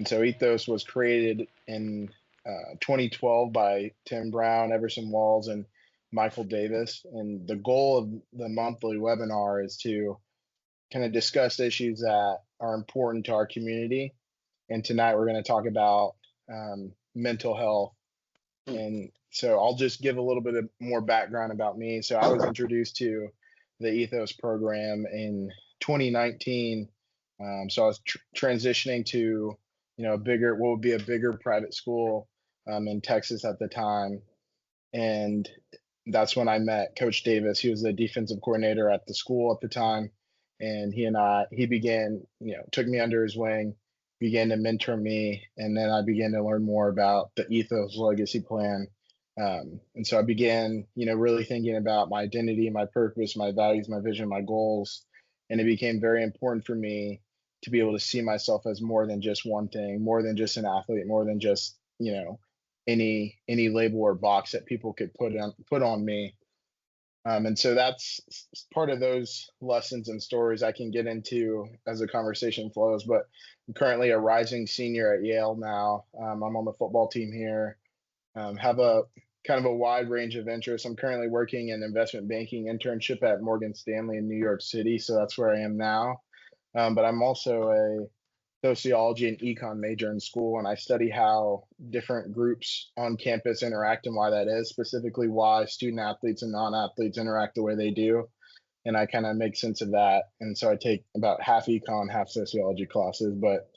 And so Ethos was created in 2012 by Tim Brown, Everson Walls, and Michael Davis. And the goal of the monthly webinar is to kind of discuss issues that are important to our community. And tonight we're going to talk about mental health. And so I'll just give a little bit of more background about me. So I was introduced to the Ethos program in 2019. So I was transitioning to, what would be a bigger private school in Texas at the time. And that's when I met Coach Davis. He was the defensive coordinator at the school at the time. And he began, took me under his wing, began to mentor me. And then I began to learn more about the Ethos legacy plan. And so I began, really thinking about my identity, my purpose, my values, my vision, my goals. And it became very important for me to be able to see myself as more than just one thing, more than just an athlete, more than just, any label or box that people could put on me. And so that's part of those lessons and stories I can get into as the conversation flows. But I'm currently a rising senior at Yale now. I'm on the football team here. Have a kind of a wide range of interests. I'm currently working in investment banking internship at Morgan Stanley in New York City. So that's where I am now. But I'm also a sociology and econ major in school, and I study how different groups on campus interact and why that is, specifically why student athletes and non-athletes interact the way they do. And I kind of make sense of that. And so I take about half econ, half sociology classes, but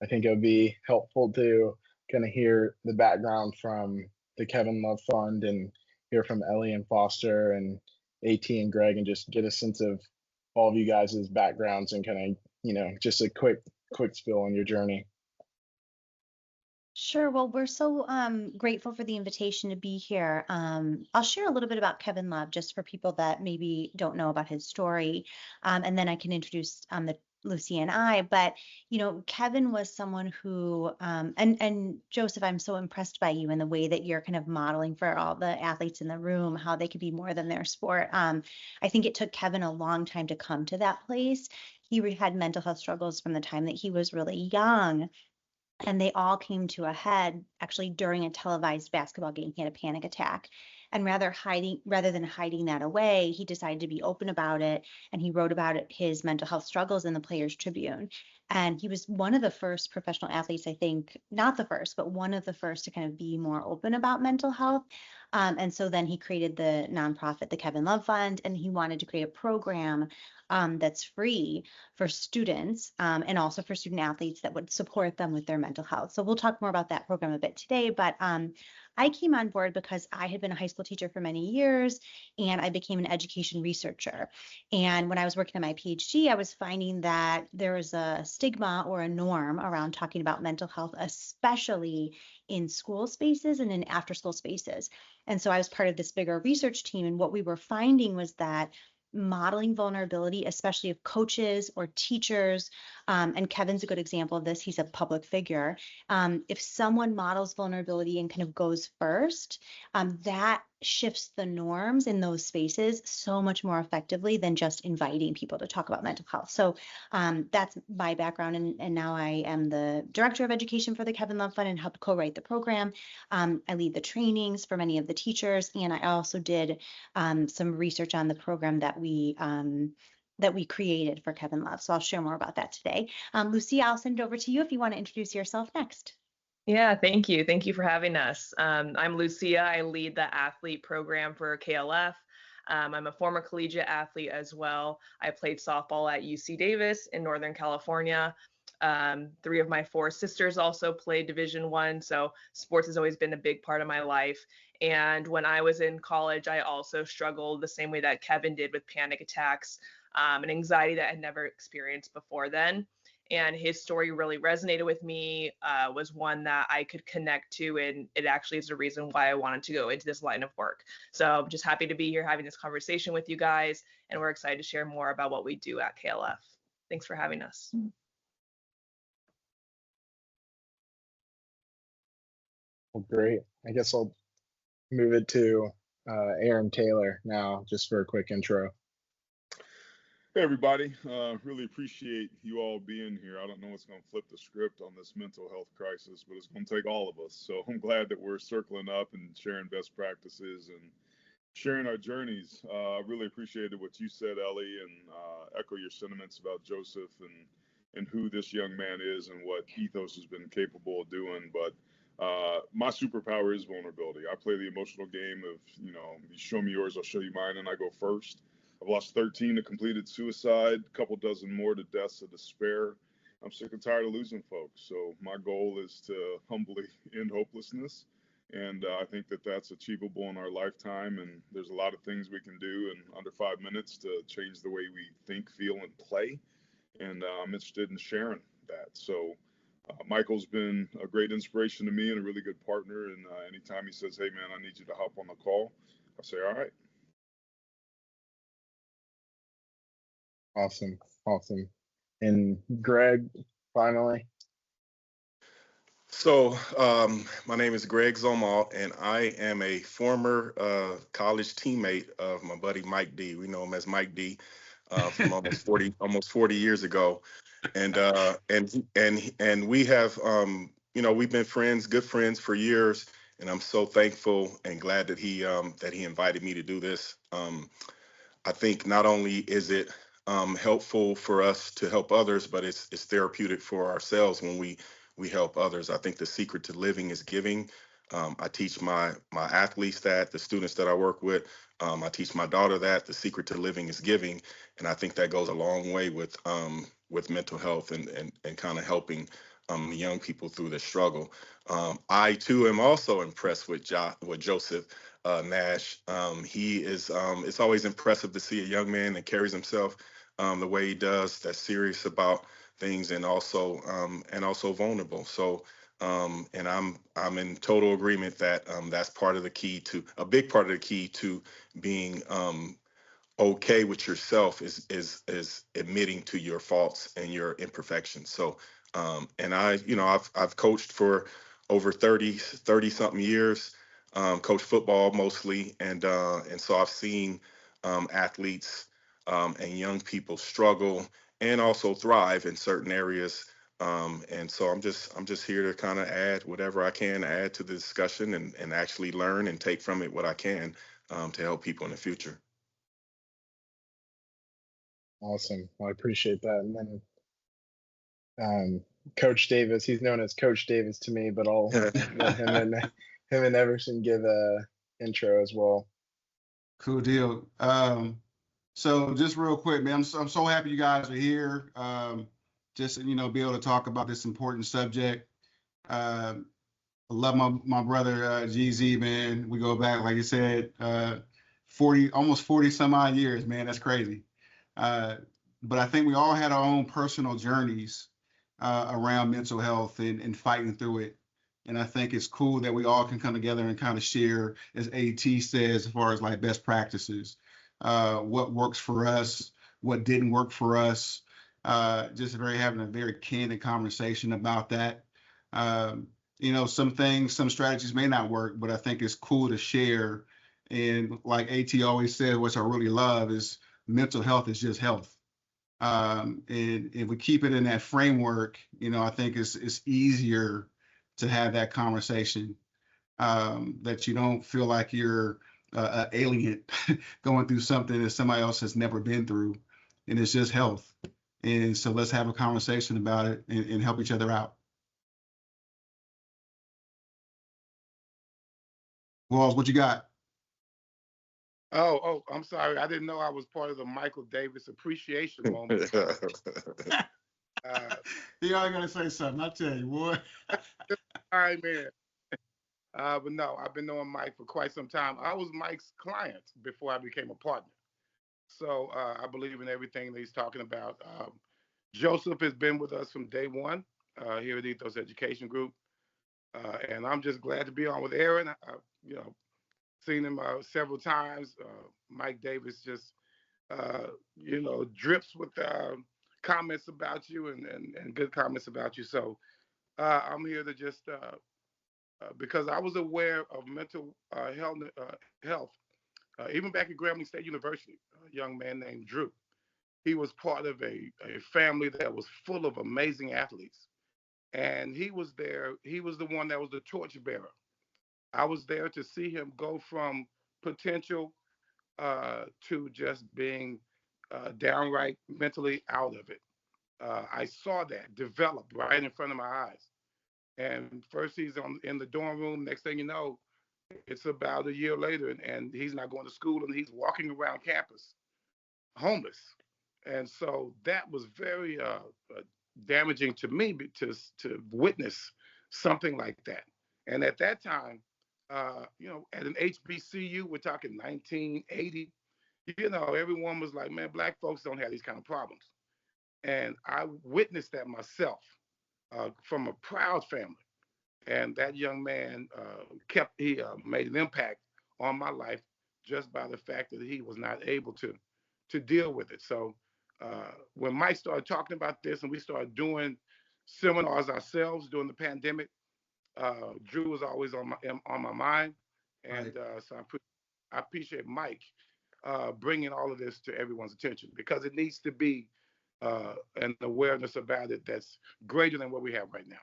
I think it would be helpful to kind of hear the background from the Kevin Love Fund and hear from Ellie and Foster and AT and Greg and just get a sense of all of you guys' backgrounds and kind of, just a quick spill on your journey. Sure. Well, we're so grateful for the invitation to be here. I'll share a little bit about Kevin Love just for people that maybe don't know about his story, and then I can introduce Lucy and I. But Kevin was someone who, and Joseph, I'm so impressed by you and the way that you're kind of modeling for all the athletes in the room how they could be more than their sport. I think it took Kevin a long time to come to that place. He had mental health struggles from the time that he was really young. And they all came to a head actually during a televised basketball game. He had a panic attack. And rather than hiding that away, he decided to be open about it. And he wrote about his mental health struggles in the Players Tribune. And he was one of the first professional athletes, I think, not the first, but one of the first to kind of be more open about mental health. And so then he created the nonprofit, the Kevin Love Fund, and he wanted to create a program that's free for students and also for student athletes that would support them with their mental health. So we'll talk more about that program a bit today, but I came on board because I had been a high school teacher for many years and I became an education researcher. And when I was working on my PhD, I was finding that there was a stigma or a norm around talking about mental health, especially in school spaces and in after school spaces. And so I was part of this bigger research team. And what we were finding was that modeling vulnerability, especially of coaches or teachers, and Kevin's a good example of this. He's a public figure. If someone models vulnerability and kind of goes first, that shifts the norms in those spaces so much more effectively than just inviting people to talk about mental health. So that's my background. And now I am the director of education for the Kevin Love Fund and helped co-write the program. I lead the trainings for many of the teachers. And I also did some research on the program that we created for Kevin Love. So I'll share more about that today. Lucy, I'll send it over to you if you want to introduce yourself next. Yeah, thank you. Thank you for having us. I'm Lucia. I lead the athlete program for KLF. I'm a former collegiate athlete as well. I played softball at UC Davis in Northern California. 3 of my 4 sisters also played Division I, so sports has always been a big part of my life. And when I was in college, I also struggled the same way that Kevin did with panic attacks and anxiety that I had never experienced before then. And his story really resonated with me, was one that I could connect to, and it actually is the reason why I wanted to go into this line of work. So I'm just happy to be here having this conversation with you guys, and we're excited to share more about what we do at KLF. Thanks for having us. Well, great. I guess I'll move it to Aaron Taylor now, just for a quick intro. Hey everybody, really appreciate you all being here. I don't know what's going to flip the script on this mental health crisis, but it's going to take all of us. So I'm glad that we're circling up and sharing best practices and sharing our journeys. I really appreciated what you said, Ellie, and echo your sentiments about Joseph and who this young man is and what Ethos has been capable of doing. But my superpower is vulnerability. I play the emotional game of, you show me yours, I'll show you mine, and I go first. I've lost 13 to completed suicide, a couple dozen more to deaths of despair. I'm sick and tired of losing folks. So my goal is to humbly end hopelessness. And I think that that's achievable in our lifetime. And there's a lot of things we can do in under 5 minutes to change the way we think, feel, and play. And I'm interested in sharing that. So Michael's been a great inspiration to me and a really good partner. And anytime he says, "Hey, man, I need you to hop on the call," I say, "All right." Awesome. Awesome. And Greg, finally. So, my name is Greg Zomal, and I am a former college teammate of my buddy Mike D. We know him as Mike D. From almost 40 years ago, and we have we've been friends, good friends for years, and I'm so thankful and glad that he invited me to do this. I think not only is it helpful for us to help others, but it's therapeutic for ourselves when we help others. I think the secret to living is giving. I teach my athletes that, the students that I work with. I teach my daughter that the secret to living is giving, and I think that goes a long way with mental health and kind of helping young people through the struggle. I too am also impressed with Joseph Nash. He is. It's always impressive to see a young man that carries himself the way he does. That's serious about things and also vulnerable. So. And I'm in total agreement that that's part of the key to a big part of the key to being okay with yourself is admitting to your faults and your imperfections. So and I've coached for over 30 something years, coached football mostly, and so I've seen athletes and young people struggle and also thrive in certain areas. And so I'm just here to kind of add whatever I can add to the discussion and actually learn and take from it what I can to help people in the future. Awesome. Well, I appreciate that. And then Coach Davis, he's known as Coach Davis to me, but I'll let him and Everson give a intro as well. Cool deal. So just real quick, man, I'm so happy you guys are here. Just be able to talk about this important subject. I love my brother GZ, man. We go back, like you said, 40 some odd years, man. That's crazy. But I think we all had our own personal journeys around mental health and fighting through it. And I think it's cool that we all can come together and kind of share, as AT says, as far as like best practices, what works for us, what didn't work for us. Just having a very candid conversation about that. Some strategies may not work, but I think it's cool to share. And like AT always said, which I really love, is mental health is just health. And if we keep it in that framework, I think it's easier to have that conversation, that you don't feel like you're an alien going through something that somebody else has never been through, and it's just health. And so let's have a conversation about it and help each other out. Walls, what you got? Oh, I'm sorry. I didn't know I was part of the Michael Davis appreciation moment. You all gotta say something. I tell you what. All right, man. But no, I've been knowing Mike for quite some time. I was Mike's client before I became a partner. So I believe in everything that he's talking about. Joseph has been with us from day one here at Ethos Education Group. And I'm just glad to be on with Aaron. Seen him several times. Mike Davis just, drips with comments about you and good comments about you. So I'm here to just, because I was aware of mental health even back at Grambling State University, a young man named Drew. he was part of a family that was full of amazing athletes. And he was there. He was the one that was the torchbearer. I was there to see him go from potential to just being downright mentally out of it. I saw that develop right in front of my eyes. And first he's in the dorm room. Next thing you know, it's about a year later, and he's not going to school, and he's walking around campus homeless. And so that was very damaging to me to witness something like that. And at that time, at an HBCU, we're talking 1980. Everyone was like, "Man, black folks don't have these kind of problems." And I witnessed that myself from a proud family. And that young man he made an impact on my life just by the fact that he was not able to deal with it. So when Mike started talking about this and we started doing seminars ourselves during the pandemic, Drew was always on my mind, and Right. so I appreciate Mike bringing all of this to everyone's attention, because it needs to be an awareness about it that's greater than what we have right now.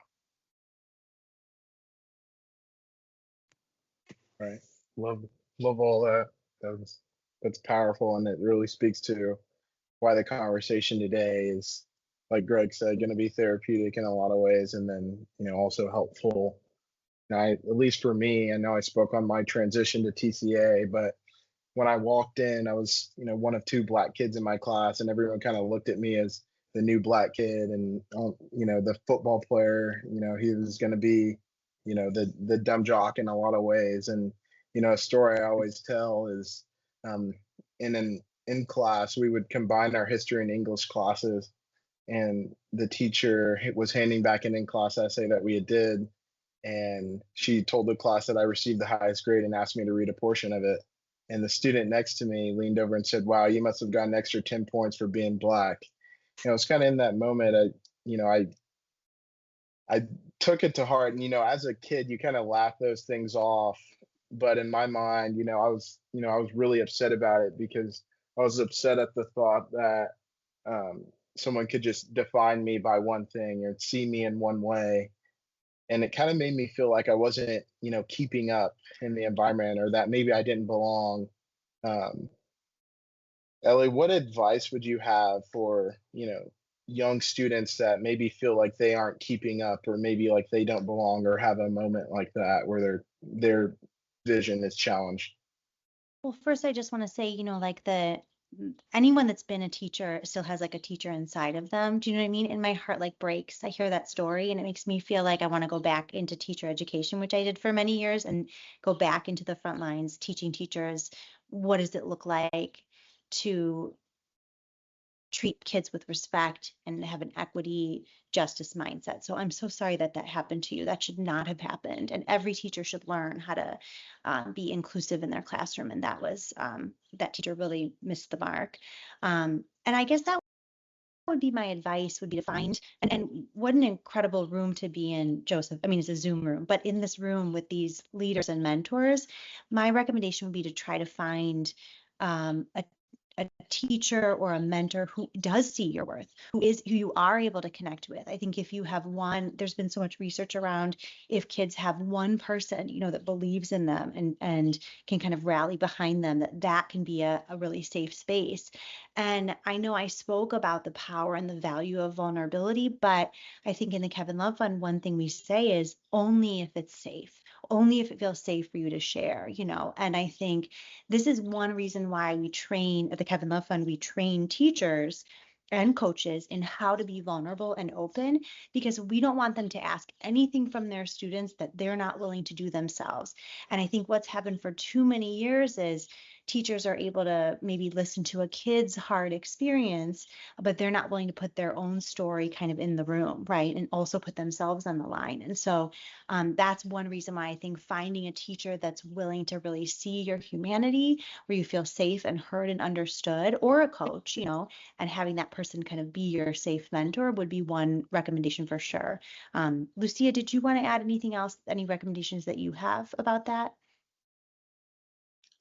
Right. Love love all that. That's powerful, and it really speaks to why the conversation today is, like Greg said, going to be therapeutic in a lot of ways, and then also helpful. And at least for me, I know I spoke on my transition to TCA, but when I walked in, I was one of two black kids in my class, and everyone kind of looked at me as the new black kid, and the football player. He was going to be the dumb jock in a lot of ways. And a story I always tell is um, in class we would combine our history and English classes, and the teacher was handing back an in-class essay that we had did, and she told the class that I received the highest grade and asked me to read a portion of it. And the student next to me leaned over and said, "Wow, you must have gotten an extra 10 points for being black." It's kind of in that moment, I took it to heart. And as a kid, you kind of laugh those things off. But in my mind, I was really upset about it, because I was upset at the thought that um, someone could just define me by one thing or see me in one way. And it kind of made me feel like I wasn't, keeping up in the environment, or that maybe I didn't belong. Um, Ellie, what advice would you have for, young students that maybe feel like they aren't keeping up, or maybe like they don't belong, or have a moment like that where their vision is challenged? Well, first, I just want to say, like anyone that's been a teacher still has like a teacher inside of them. Do you know what I mean? And my heart like breaks. I hear that story, and it makes me feel like I want to go back into teacher education, which I did for many years, and go back into the front lines teaching teachers what does it look like to treat kids with respect and have an equity justice mindset. So I'm so sorry that that happened to you. That should not have happened. And every teacher should learn how to be inclusive in their classroom. And that teacher really missed the mark. And I guess that would be my advice, would be to find, and what an incredible room to be in, Joseph. I mean, it's a Zoom room, but in this room with these leaders and mentors, my recommendation would be to try to find a teacher or a mentor who does see your worth, who you are able to connect with. I think if you have one, there's been so much research around, if kids have one person, that believes in them and can kind of rally behind them, that can be a really safe space. And I know I spoke about the power and the value of vulnerability, but I think in the Kevin Love Fund, one thing we say is only if it's safe, only if it feels safe for you to share, and I think this is one reason why we train at the Kevin Love Fund, we train teachers and coaches in how to be vulnerable and open, because we don't want them to ask anything from their students that they're not willing to do themselves. And I think what's happened for too many years is teachers are able to maybe listen to a kid's hard experience, but they're not willing to put their own story kind of in the room, right? And also put themselves on the line. And so that's one reason why I think finding a teacher that's willing to really see your humanity, where you feel safe and heard and understood, or a coach, and having that person kind of be your safe mentor would be one recommendation for sure. Lucia, did you want to add anything else, any recommendations that you have about that?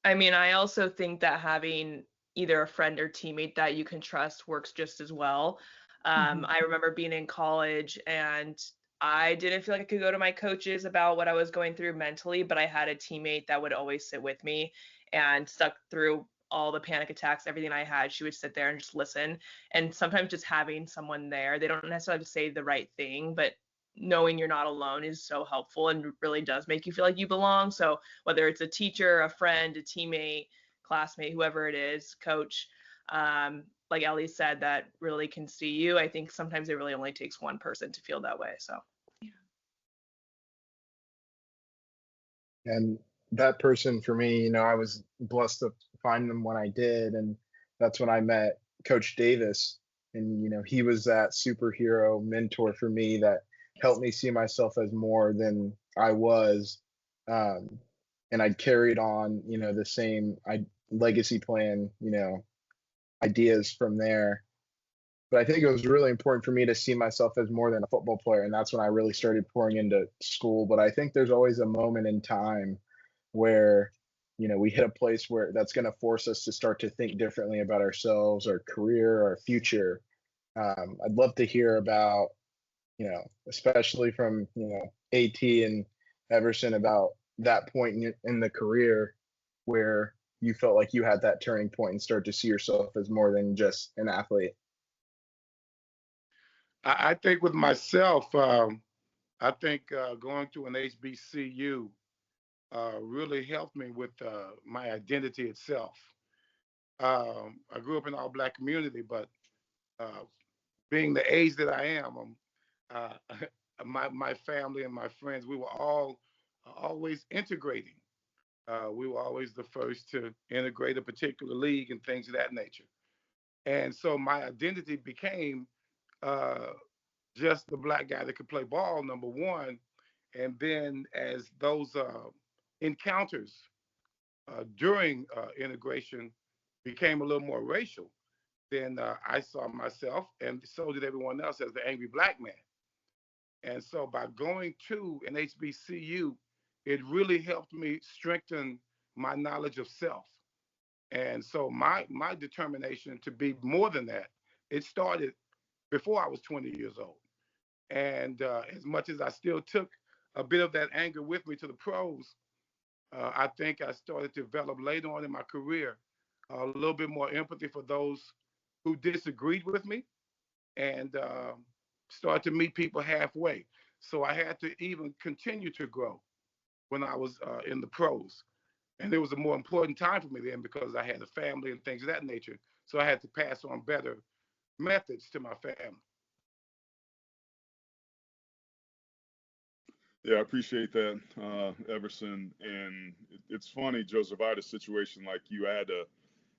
I mean, I also think that having either a friend or teammate that you can trust works just as well. I remember being in college and I didn't feel like I could go to my coaches about what I was going through mentally, but I had a teammate that would always sit with me and stuck through all the panic attacks, everything I had. She would sit there and just listen. And sometimes just having someone there, they don't necessarily have to say the right thing, but knowing you're not alone is so helpful and really does make you feel like you belong. So whether it's a teacher, a friend, a teammate, classmate, whoever it is, coach, like Ellie said, that really can see you. I think sometimes it really only takes one person to feel that way. So And that person for me, I was blessed to find them when I did. And that's when I met Coach Davis. And, he was that superhero mentor for me that helped me see myself as more than I was. Um, and I carried on, the same legacy plan, ideas from there. But I think it was really important for me to see myself as more than a football player. And that's when I really started pouring into school. But I think there's always a moment in time where, we hit a place where that's going to force us to start to think differently about ourselves, our career, our future. I'd love to hear about, especially from, AT and Everson, about that point in the career where you felt like you had that turning point and start to see yourself as more than just an athlete. I think with myself, I think going to an HBCU really helped me with my identity itself. I grew up in an all-black community, but uh, being the age that I am, my family and my friends, we were all always integrating. We were always the first to integrate a particular league and things of that nature. And so my identity became uh, just the black guy that could play ball, number one. And then as those encounters during integration became a little more racial, then I saw myself, and so did everyone else, as the angry black man. And so by going to an HBCU, it really helped me strengthen my knowledge of self. And so my determination to be more than that, it started before I was 20 years old. And as much as I still took a bit of that anger with me to the pros, I think I started to develop later on in my career a little bit more empathy for those who disagreed with me, and start to meet people halfway. So I had to even continue to grow when I was in the pros. And it was a more important time for me then because I had a family and things of that nature. So I had to pass on better methods to my family. Yeah, I appreciate that, Everson. And it's funny, Joseph, I had a situation like you. I had at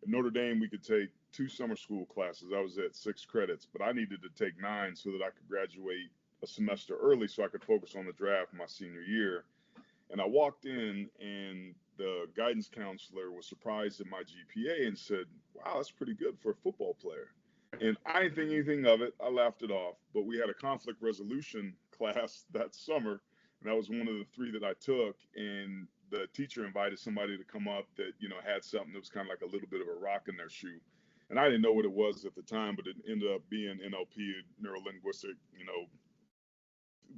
Notre Dame, we could take 2 summer school classes. I was at 6 credits, but I needed to take 9 so that I could graduate a semester early so I could focus on the draft my senior year. And I walked in, and the guidance counselor was surprised at my GPA and said, "Wow, that's pretty good for a football player." And I didn't think anything of it. I laughed it off. But we had a conflict resolution class that summer, and that was one of the 3 that I took. And the teacher invited somebody to come up that had something that was kind of like a little bit of a rock in their shoe. And I didn't know what it was at the time, but it ended up being NLP, neuro linguistic,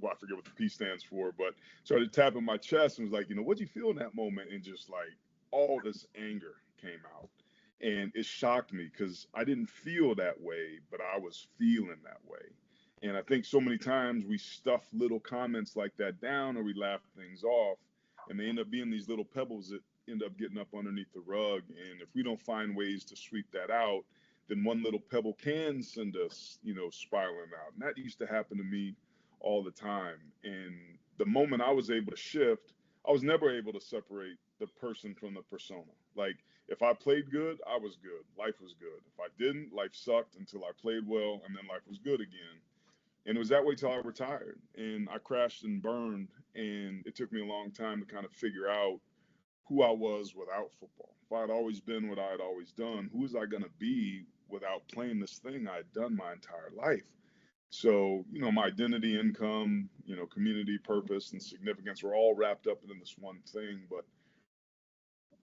well, I forget what the P stands for, but started tapping my chest and was like, what'd you feel in that moment? And just like all this anger came out. And it shocked me because I didn't feel that way, but I was feeling that way. And I think so many times we stuff little comments like that down or we laugh things off, and they end up being these little pebbles that end up getting up underneath the rug. And if we don't find ways to sweep that out, then one little pebble can send us, spiraling out. And that used to happen to me all the time. And the moment I was able to shift, I was never able to separate the person from the persona. Like if I played good, I was good. Life was good. If I didn't, life sucked until I played well, and then life was good again. And it was that way till I retired. And I crashed and burned. And it took me a long time to kind of figure out who I was without football. If I'd always been what I had always done, who was I going to be without playing this thing I had done my entire life? So, my identity, income, community, purpose, and significance were all wrapped up in this one thing. But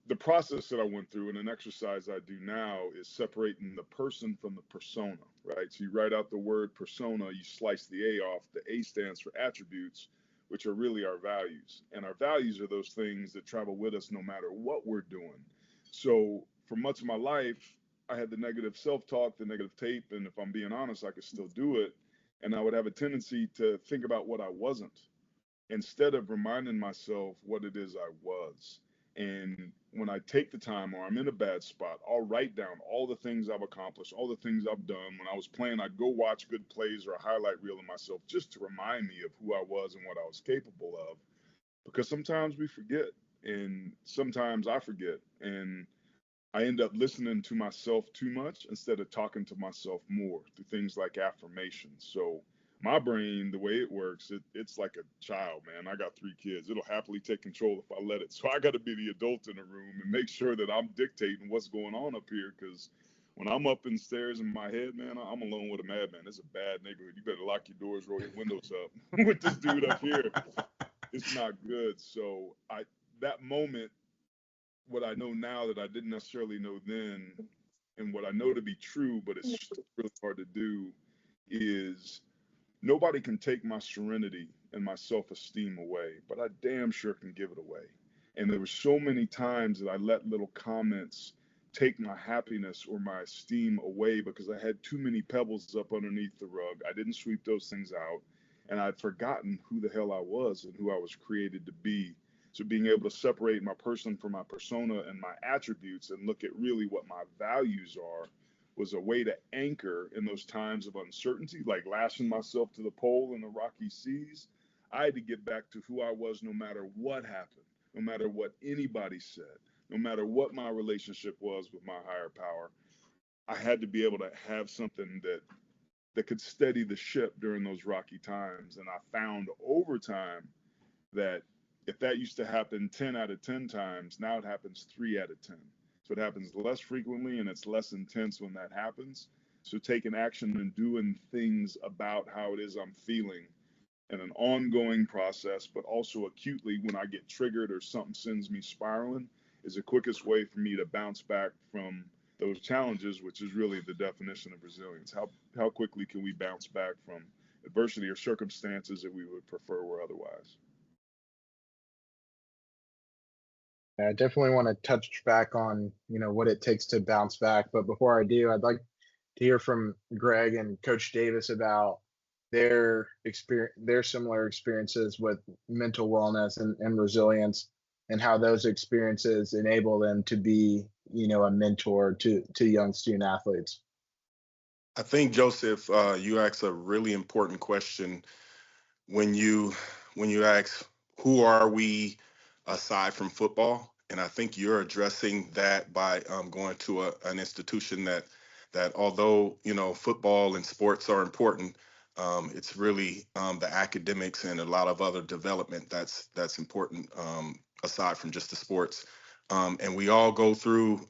the process that I went through and an exercise I do now is separating the person from the persona, right? So you write out the word persona, you slice the A off. The A stands for attributes, which are really our values. And our values are those things that travel with us no matter what we're doing. So for much of my life, I had the negative self-talk, the negative tape, and if I'm being honest, I could still do it. And I would have a tendency to think about what I wasn't instead of reminding myself what it is I was. And when I take the time or I'm in a bad spot, I'll write down all the things I've accomplished, all the things I've done. When I was playing, I'd go watch good plays or a highlight reel of myself just to remind me of who I was and what I was capable of. Because sometimes we forget, and sometimes I forget. And I end up listening to myself too much instead of talking to myself more through things like affirmations. So my brain, the way it works, it's like a child, man. I got 3 kids. It'll happily take control if I let it. So I got to be the adult in the room and make sure that I'm dictating what's going on up here. Because when I'm up in stairs in my head, man, I'm alone with a madman. It's a bad neighborhood. You better lock your doors, roll your windows up with this dude up here. It's not good. So that moment, what I know now that I didn't necessarily know then, and what I know to be true, but it's really hard to do, is nobody can take my serenity and my self-esteem away, but I damn sure can give it away. And there were so many times that I let little comments take my happiness or my esteem away because I had too many pebbles up underneath the rug. I didn't sweep those things out, and I'd forgotten who the hell I was and who I was created to be. So being able to separate my person from my persona and my attributes and look at really what my values are was a way to anchor in those times of uncertainty, like lashing myself to the pole in the rocky seas. I had to get back to who I was no matter what happened, no matter what anybody said, no matter what my relationship was with my higher power. I had to be able to have something that could steady the ship during those rocky times. And I found over time that if that used to happen 10 out of 10 times, now it happens 3 out of 10. So it happens less frequently and it's less intense when that happens. So taking action and doing things about how it is I'm feeling in an ongoing process, but also acutely when I get triggered or something sends me spiraling, is the quickest way for me to bounce back from those challenges, which is really the definition of resilience. How quickly can we bounce back from adversity or circumstances that we would prefer were otherwise? I definitely want to touch back on, what it takes to bounce back. But before I do, I'd like to hear from Greg and Coach Davis about their similar experiences with mental wellness and resilience, and how those experiences enable them to be, a mentor to young student athletes. I think, Joseph, you asked a really important question when you ask who are we aside from football, and I think you're addressing that by going to an institution that although football and sports are important, it's really the academics and a lot of other development that's important aside from just the sports. And we all go through,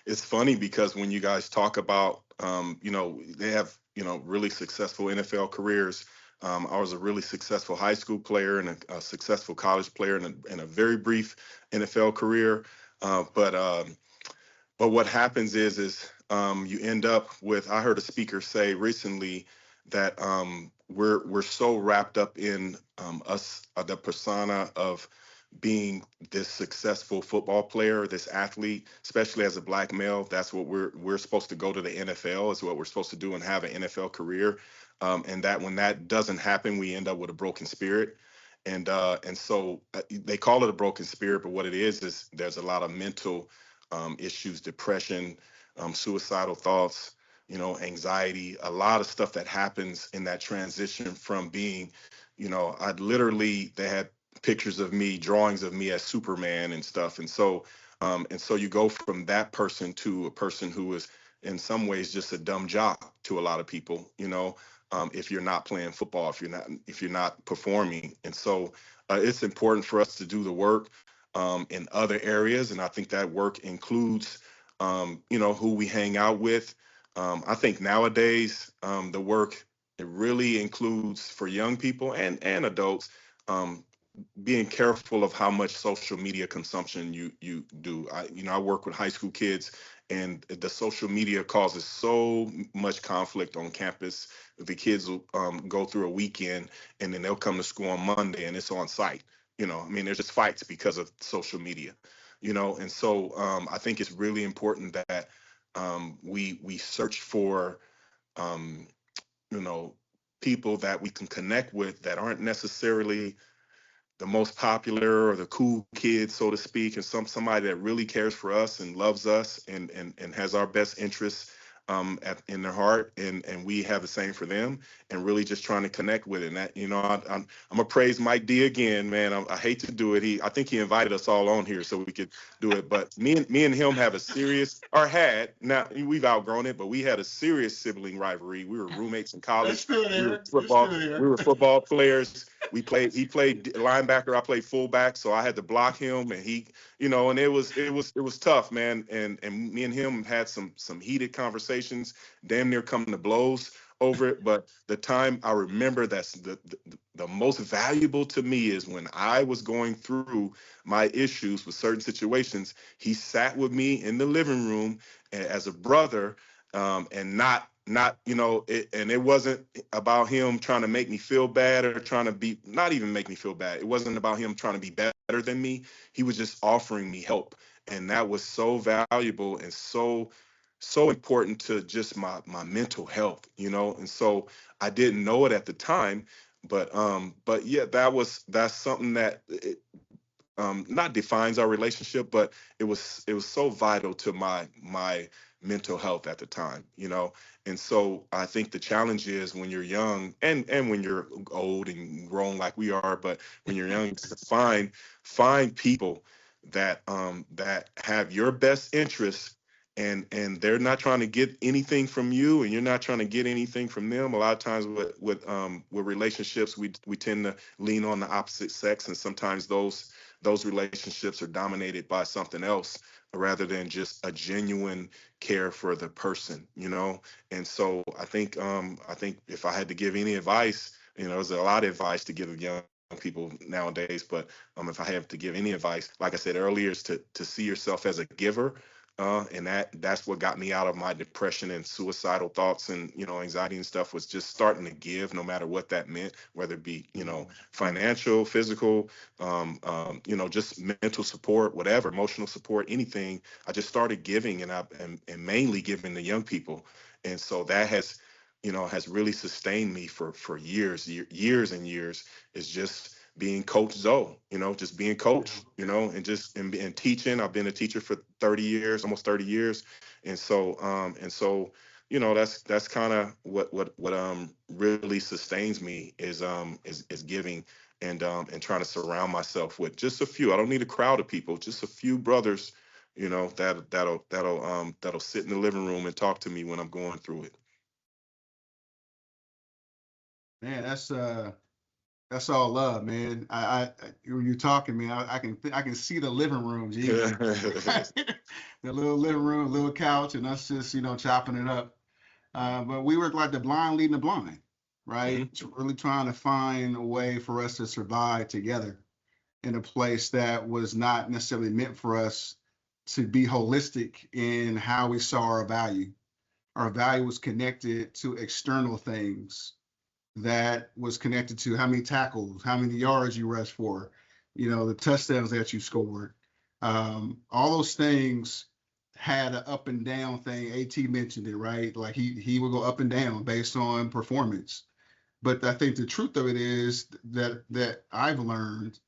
it's funny because when you guys talk about, they have, really successful NFL careers. I was a really successful high school player and a successful college player and a very brief NFL career. But what happens is you end up with, I heard a speaker say recently that we're so wrapped up in us, the persona of being this successful football player, this athlete, especially as a Black male. That's what we're supposed to go to the NFL, is what we're supposed to do and have an NFL career. And that when that doesn't happen, we end up with a broken spirit. And so they call it a broken spirit, but what it is there's a lot of mental issues, depression, suicidal thoughts, anxiety, a lot of stuff that happens in that transition from being, they had pictures of me, drawings of me as Superman and stuff. And so you go from that person to a person who is in some ways just a dumb jock to a lot of people, if you're not playing football, if you're not performing. And so it's important for us to do the work in other areas. And I think that work includes, who we hang out with. I think nowadays, the work, it really includes for young people and adults, being careful of how much social media consumption you do. I work with high school kids, and the social media causes so much conflict on campus. The kids will go through a weekend, and then they'll come to school on Monday, and it's on site. I mean, there's just fights because of social media. And so I think it's really important that we search for um, people that we can connect with that aren't necessarily the most popular or the cool kid, so to speak, and somebody that really cares for us and loves us and has our best interests in their heart, and we have the same for them, and really just trying to connect with it. And that, I'm gonna praise Mike D again, man. I hate to do it. I think he invited us all on here so we could do it, but me and him have a serious, or had, now we've outgrown it, but we had a serious sibling rivalry. We were roommates in college. We were football players. He played linebacker, I played fullback, so I had to block him, and and it was tough, man. And me and him had some heated conversations, damn near coming to blows over it. But the time I remember that's the most valuable to me is when I was going through my issues with certain situations, he sat with me in the living room as a brother, and not and it wasn't about him trying to make me feel bad or trying to not even make me feel bad. It wasn't about him trying to be better than me. He was just offering me help. And that was so valuable and so important to just my mental health, And so I didn't know it at the time, but yeah, that's something that not defines our relationship, but it was so vital to my mental health at the time, And so I think the challenge is when you're young and when you're old and grown like we are, but when you're young, to find people that have your best interests, and they're not trying to get anything from you, and you're not trying to get anything from them. A lot of times with relationships, we tend to lean on the opposite sex, and sometimes those relationships are dominated by something else rather than just a genuine care for the person, And so I think if I had to give any advice, there's a lot of advice to give young people nowadays, but if I have to give any advice, like I said earlier, is to see yourself as a giver. And that's what got me out of my depression and suicidal thoughts and anxiety and stuff, was just starting to give, no matter what that meant, whether it be financial, physical, just mental support, whatever, emotional support, anything. I just started giving, and mainly giving to young people, and so that has really sustained me for years and years. Is just being Coach Zoe, just being coach, and teaching. I've been a teacher for 30 years, almost 30 years. And so, that's kind of what really sustains me is giving, and trying to surround myself with just a few. I don't need a crowd of people, just a few brothers, that'll sit in the living room and talk to me when I'm going through it. Man, that's all love, man. When you're talking, man, I can see the living room, geez. The little living room, little couch, and us just chopping it up. But we were like the blind leading the blind, right? Mm-hmm. Really trying to find a way for us to survive together in a place that was not necessarily meant for us to be holistic in how we saw our value. Our value was connected to external things, that was connected to how many tackles, how many yards you rushed for, the touchdowns that you scored. All those things had an up and down thing. AT mentioned it, right? Like he would go up and down based on performance. But I think the truth of it is that I've learned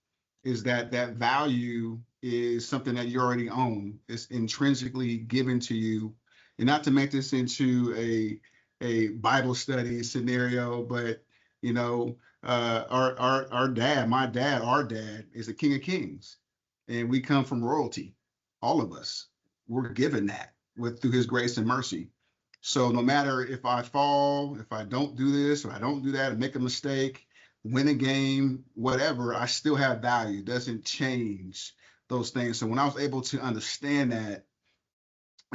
is that value is something that you already own. It's intrinsically given to you. And not to make this into a Bible study scenario, but our dad is the King of Kings, and we come from royalty. All of us, we're given that through His grace and mercy. So no matter if I fall, if I don't do this or I don't do that, and make a mistake, win a game, whatever, I still have value. It doesn't change those things. So when I was able to understand that,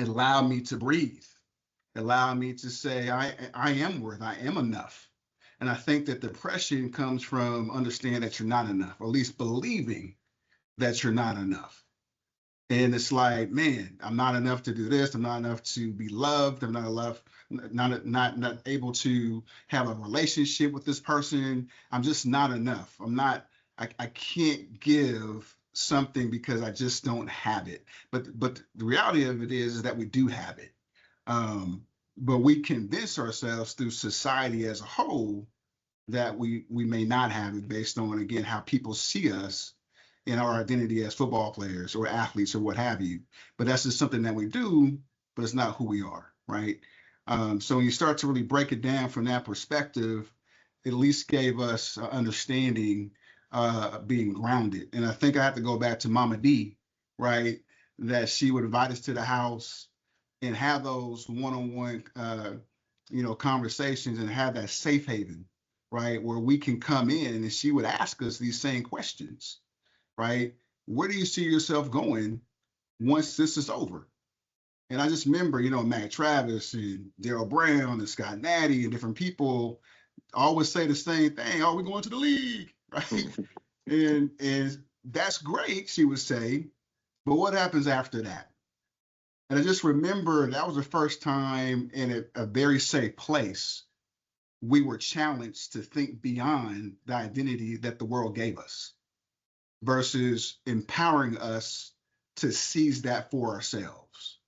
it allowed me to breathe. It allowed me to say, I am worth, I am enough. And I think that depression comes from understanding that you're not enough, or at least believing that you're not enough. And it's like, man, I'm not enough to do this. I'm not enough to be loved. I'm not enough, not able to have a relationship with this person. I'm just not enough. I can't give something because I just don't have it. But the reality of it is that we do have it. But we convince ourselves through society as a whole that we may not have it based on, again, how people see us in our identity as football players or athletes or what have you. But that's just something that we do, but it's not who we are, right? So when you start to really break it down from that perspective, it at least gave us understanding, being grounded. And I think I have to go back to Mama D, right? That she would invite us to the house and have those one-on-one, conversations, and have that safe haven, right? Where we can come in and she would ask us these same questions, right? Where do you see yourself going once this is over? And I just remember, Matt Travis and Daryl Brown and Scott Natty and different people always say the same thing. Oh, we're going to the league, right? and that's great, she would say, but what happens after that? And I just remember that was the first time in a very safe place we were challenged to think beyond the identity that the world gave us versus empowering us to seize that for ourselves.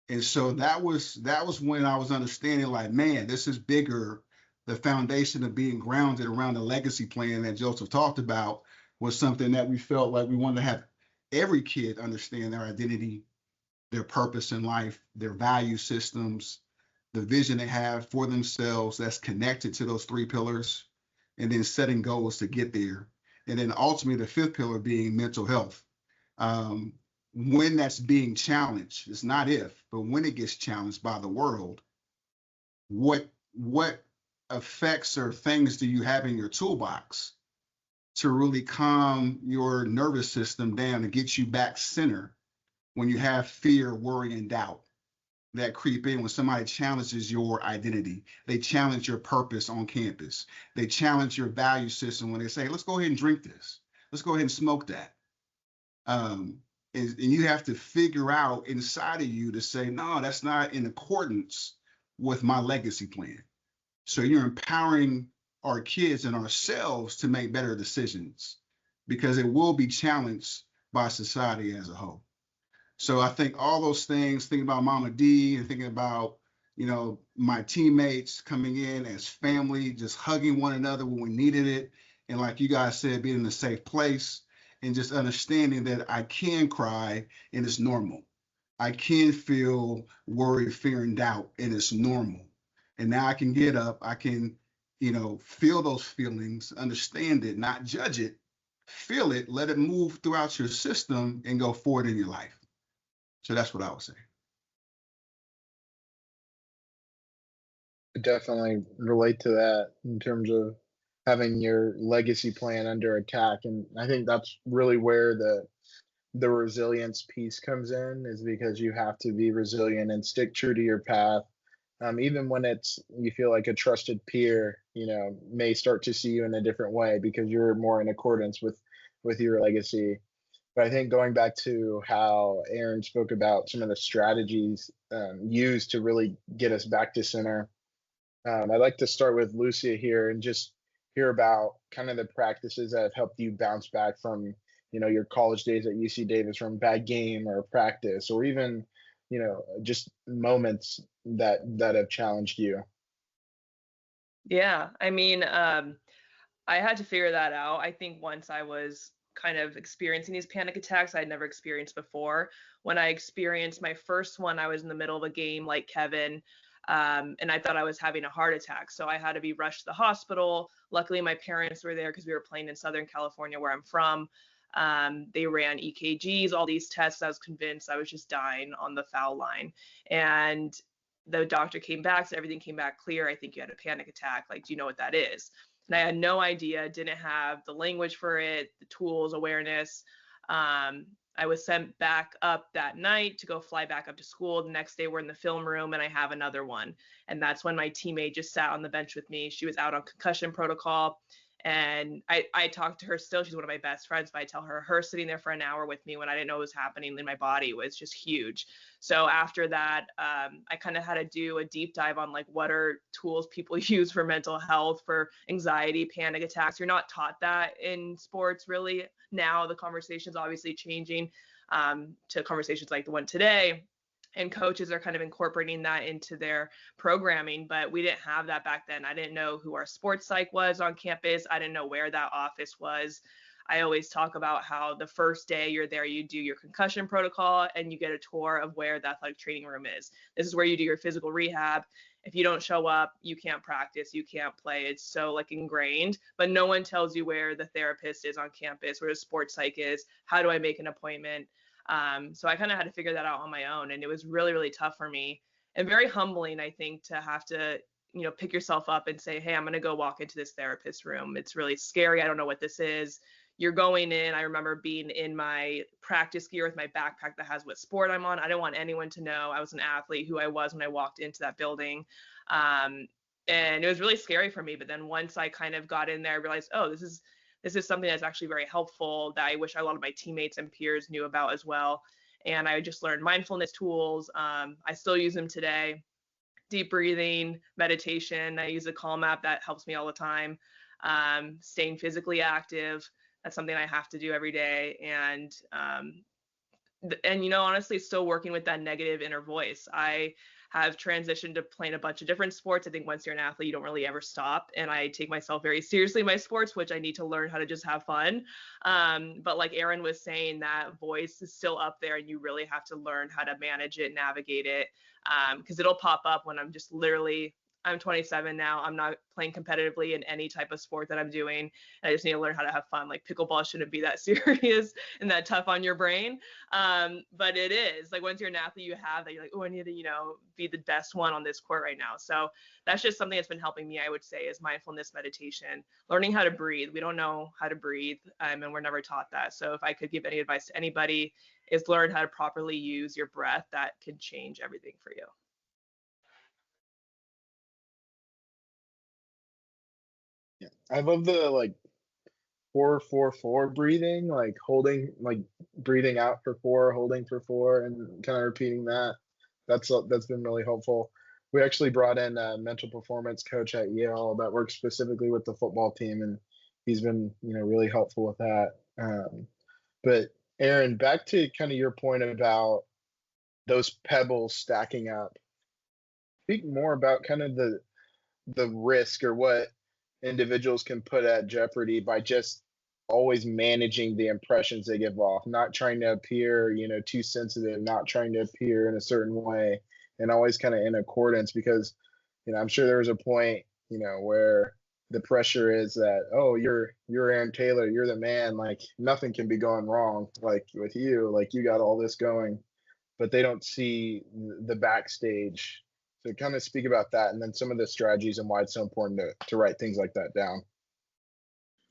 And so that was when I was understanding, like, man, this is bigger. The foundation of being grounded around the legacy plan that Joseph talked about was something that we felt like we wanted to have every kid understand their identity, their purpose in life, their value systems, the vision they have for themselves that's connected to those three pillars, and then setting goals to get there. And then ultimately the fifth pillar being mental health. When that's being challenged, it's not if, but when it gets challenged by the world, what effects or things do you have in your toolbox to really calm your nervous system down and get you back center when you have fear, worry, and doubt that creep in when somebody challenges your identity? They challenge your purpose on campus. They challenge your value system when they say, let's go ahead and drink this. Let's go ahead and smoke that. And you have to figure out inside of you to say, no, that's not in accordance with my legacy plan. So you're empowering our kids and ourselves to make better decisions because it will be challenged by society as a whole. So I think all those things, thinking about Mama D and thinking about, my teammates coming in as family, just hugging one another when we needed it. And like you guys said, being in a safe place and just understanding that I can cry and it's normal. I can feel worry, fear, and doubt, and it's normal. And now I can get up, I can, feel those feelings, understand it, not judge it, feel it, let it move throughout your system and go forward in your life. So that's what I would say. Definitely relate to that in terms of having your legacy plan under attack. And I think that's really where the resilience piece comes in, is because you have to be resilient and stick true to your path. Even when you feel like a trusted peer, may start to see you in a different way because you're more in accordance with your legacy. But I think going back to how Aaron spoke about some of the strategies used to really get us back to center, I'd like to start with Lucia here and just hear about kind of the practices that have helped you bounce back from, your college days at UC Davis, from a bad game or practice, or even, just moments that have challenged you. Yeah, I mean, I had to figure that out. I think once I was kind of experiencing these panic attacks I'd never experienced before. When I experienced my first one, I was in the middle of a game like Kevin, and I thought I was having a heart attack. So I had to be rushed to the hospital. Luckily, my parents were there because we were playing in Southern California, where I'm from. They ran EKGs, all these tests. I was convinced I was just dying on the foul line. And the doctor came back, so everything came back clear. I think you had a panic attack. Like, do you know what that is? And I had no idea, didn't have the language for it, the tools, awareness. I I was sent back up that night to go fly back up to school. The next day we're in the film room and I have another one. And that's when my teammate just sat on the bench with me. She was out on concussion protocol. And I talked to her still. She's one of my best friends, but I tell her sitting there for an hour with me when I didn't know what was happening in my body was just huge. So after that, I kind of had to do a deep dive on like what are tools people use for mental health, for anxiety, panic attacks. You're not taught that in sports really. Now the conversation's obviously changing to conversations like the one today. And coaches are kind of incorporating that into their programming, but we didn't have that back then. I didn't know who our sports psych was on campus. I didn't know where that office was. I always talk about how the first day you're there, you do your concussion protocol and you get a tour of where the athletic training room is. This is where you do your physical rehab. If you don't show up, you can't practice, you can't play. It's so like ingrained, but no one tells you where the therapist is on campus, where the sports psych is. How do I make an appointment? So I kind of had to figure that out on my own, and it was really, really tough for me and very humbling, I think, to have to, pick yourself up and say, hey, I'm going to go walk into this therapist room. It's really scary. I don't know what this is. You're going in. I remember being in my practice gear with my backpack that has what sport I'm on. I didn't want anyone to know I was an athlete, who I was when I walked into that building. And it was really scary for me. But then once I kind of got in there, I realized, oh, this is something that's actually very helpful that I wish a lot of my teammates and peers knew about as well. And I just learned mindfulness tools. I still use them today. Deep breathing, meditation. I use a Calm app that helps me all the time. Staying physically active. That's something I have to do every day. And honestly, still working with that negative inner voice. I have transitioned to playing a bunch of different sports. I think once you're an athlete, you don't really ever stop. And I take myself very seriously in my sports, which I need to learn how to just have fun. But like Aaron was saying, that voice is still up there and you really have to learn how to manage it, navigate it. Because it'll pop up when I'm 27 now. I'm not playing competitively in any type of sport that I'm doing. And I just need to learn how to have fun. Like pickleball shouldn't be that serious and that tough on your brain. But it is. Like once you're an athlete, you have that. You're like, oh, I need to, be the best one on this court right now. So that's just something that's been helping me, I would say, is mindfulness meditation, learning how to breathe. We don't know how to breathe, and we're never taught that. So if I could give any advice to anybody, is learn how to properly use your breath. That can change everything for you. Yeah. I love the like 4-4-4 breathing, like holding, like breathing out for 4, holding for 4, and kind of repeating that. That's been really helpful. We actually brought in a mental performance coach at Yale that works specifically with the football team, and he's been really helpful with that. But Aaron, back to kind of your point about those pebbles stacking up. Speak more about kind of the risk or what individuals can put at jeopardy by just always managing the impressions they give off, not trying to appear, too sensitive, not trying to appear in a certain way, and always kind of in accordance. Because, I'm sure there was a point, where the pressure is that, oh, you're Aaron Taylor, you're the man, like nothing can be going wrong, like with you, like you got all this going, but they don't see the backstage. So kind of speak about that, and then some of the strategies and why it's so important to write things like that down.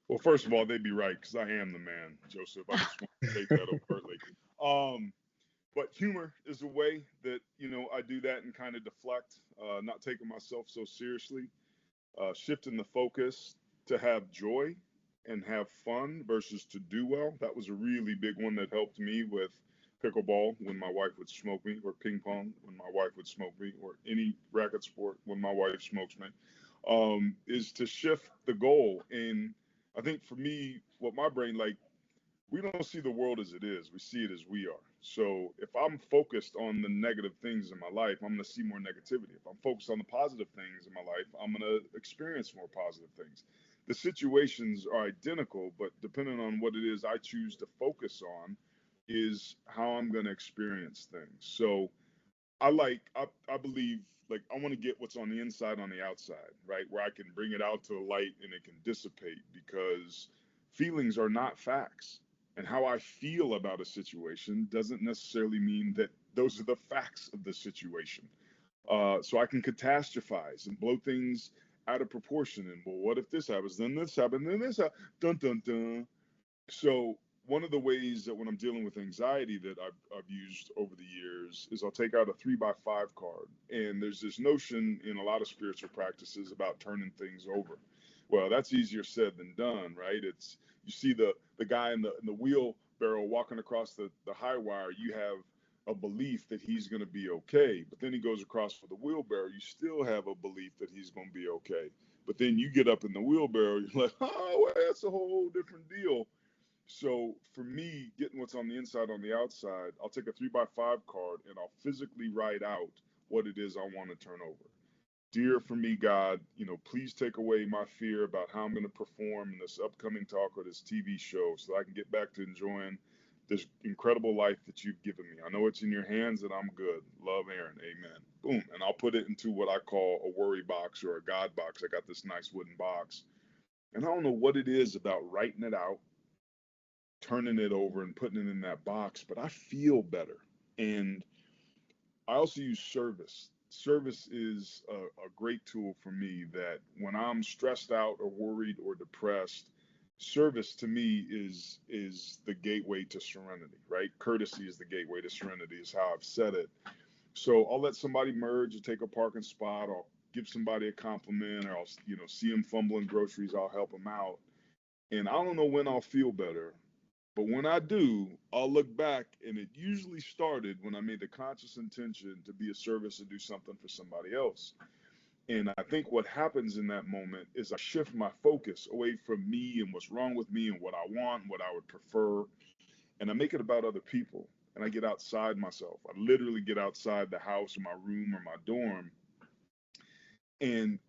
Well, first of all, they'd be right because I am the man, Joseph. I just want to state that overtly. But humor is a way that I do that and kind of deflect, not taking myself so seriously, shifting the focus to have joy and have fun versus to do well. That was a really big one that helped me with pickleball when my wife would smoke me, or ping pong when my wife would smoke me, or any racket sport when my wife smokes me, is to shift the goal. And I think for me, what my brain, like, we don't see the world as it is. We see it as we are. So if I'm focused on the negative things in my life, I'm going to see more negativity. If I'm focused on the positive things in my life, I'm going to experience more positive things. The situations are identical, but depending on what it is I choose to focus on is how I'm going to experience things. So I believe, like, I want to get what's on the inside on the outside, right? Where I can bring it out to the light and it can dissipate, because feelings are not facts. And how I feel about a situation doesn't necessarily mean that those are the facts of the situation. So I can catastrophize and blow things out of proportion. And, well, what if this happens? Then this happened. Then this happened. Dun, dun, dun. So one of the ways that when I'm dealing with anxiety that I've used over the years is I'll take out a 3x5 card. And there's this notion in a lot of spiritual practices about turning things over. Well, that's easier said than done, right? It's, you see the guy in the wheelbarrow walking across the high wire, you have a belief that he's going to be okay. But then he goes across for the wheelbarrow, you still have a belief that he's going to be okay. But then you get up in the wheelbarrow, you're like, oh, well, that's a whole different deal. So for me, getting what's on the inside on the outside, I'll take a 3x5 card and I'll physically write out what it is I want to turn over. Dear for me, God, please take away my fear about how I'm going to perform in this upcoming talk or this TV show so that I can get back to enjoying this incredible life that you've given me. I know it's in your hands and I'm good. Love, Aaron. Amen. Boom. And I'll put it into what I call a worry box or a God box. I got this nice wooden box. And I don't know what it is about writing it out, turning it over and putting it in that box, but I feel better. And I also use service. Service is a great tool for me that when I'm stressed out or worried or depressed, service to me is the gateway to serenity, right? Courtesy is the gateway to serenity is how I've said it. So I'll let somebody merge or take a parking spot. I'll give somebody a compliment, or I'll see them fumbling groceries. I'll help them out. And I don't know when I'll feel better, but when I do, I'll look back, and it usually started when I made the conscious intention to be a service and do something for somebody else. And I think what happens in that moment is I shift my focus away from me and what's wrong with me and what I want, what I would prefer, and I make it about other people. And I get outside myself. I literally get outside the house or my room or my dorm. And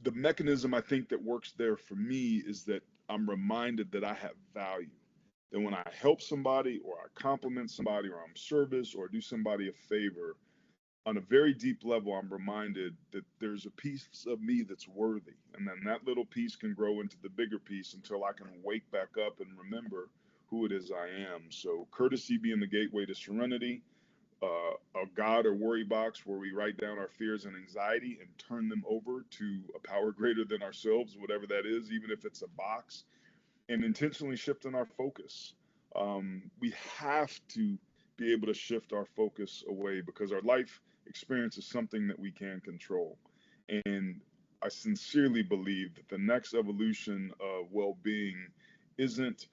the mechanism I think that works there for me is that I'm reminded that I have value. That when I help somebody or I compliment somebody or I'm service or do somebody a favor, on a very deep level, I'm reminded that there's a piece of me that's worthy. And then that little piece can grow into the bigger piece until I can wake back up and remember who it is I am. So courtesy being the gateway to serenity, a God or worry box where we write down our fears and anxiety and turn them over to a power greater than ourselves, whatever that is, even if it's a box, and intentionally shifting our focus. We have to be able to shift our focus away because our life experience is something that we can control. And I sincerely believe that the next evolution of well-being isn't,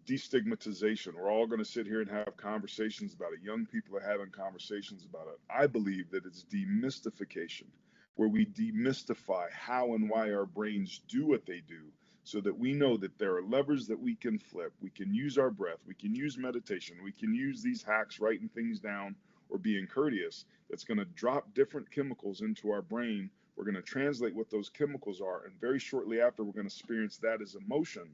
destigmatization. We're all going to sit here and have conversations about it. Young people are having conversations about it. I believe that it's demystification, where we demystify how and why our brains do what they do, so that we know that there are levers that we can flip. We can use our breath. We can use meditation. We can use these hacks, writing things down or being courteous. That's going to drop different chemicals into our brain. We're going to translate what those chemicals are. And very shortly after, we're going to experience that as emotion.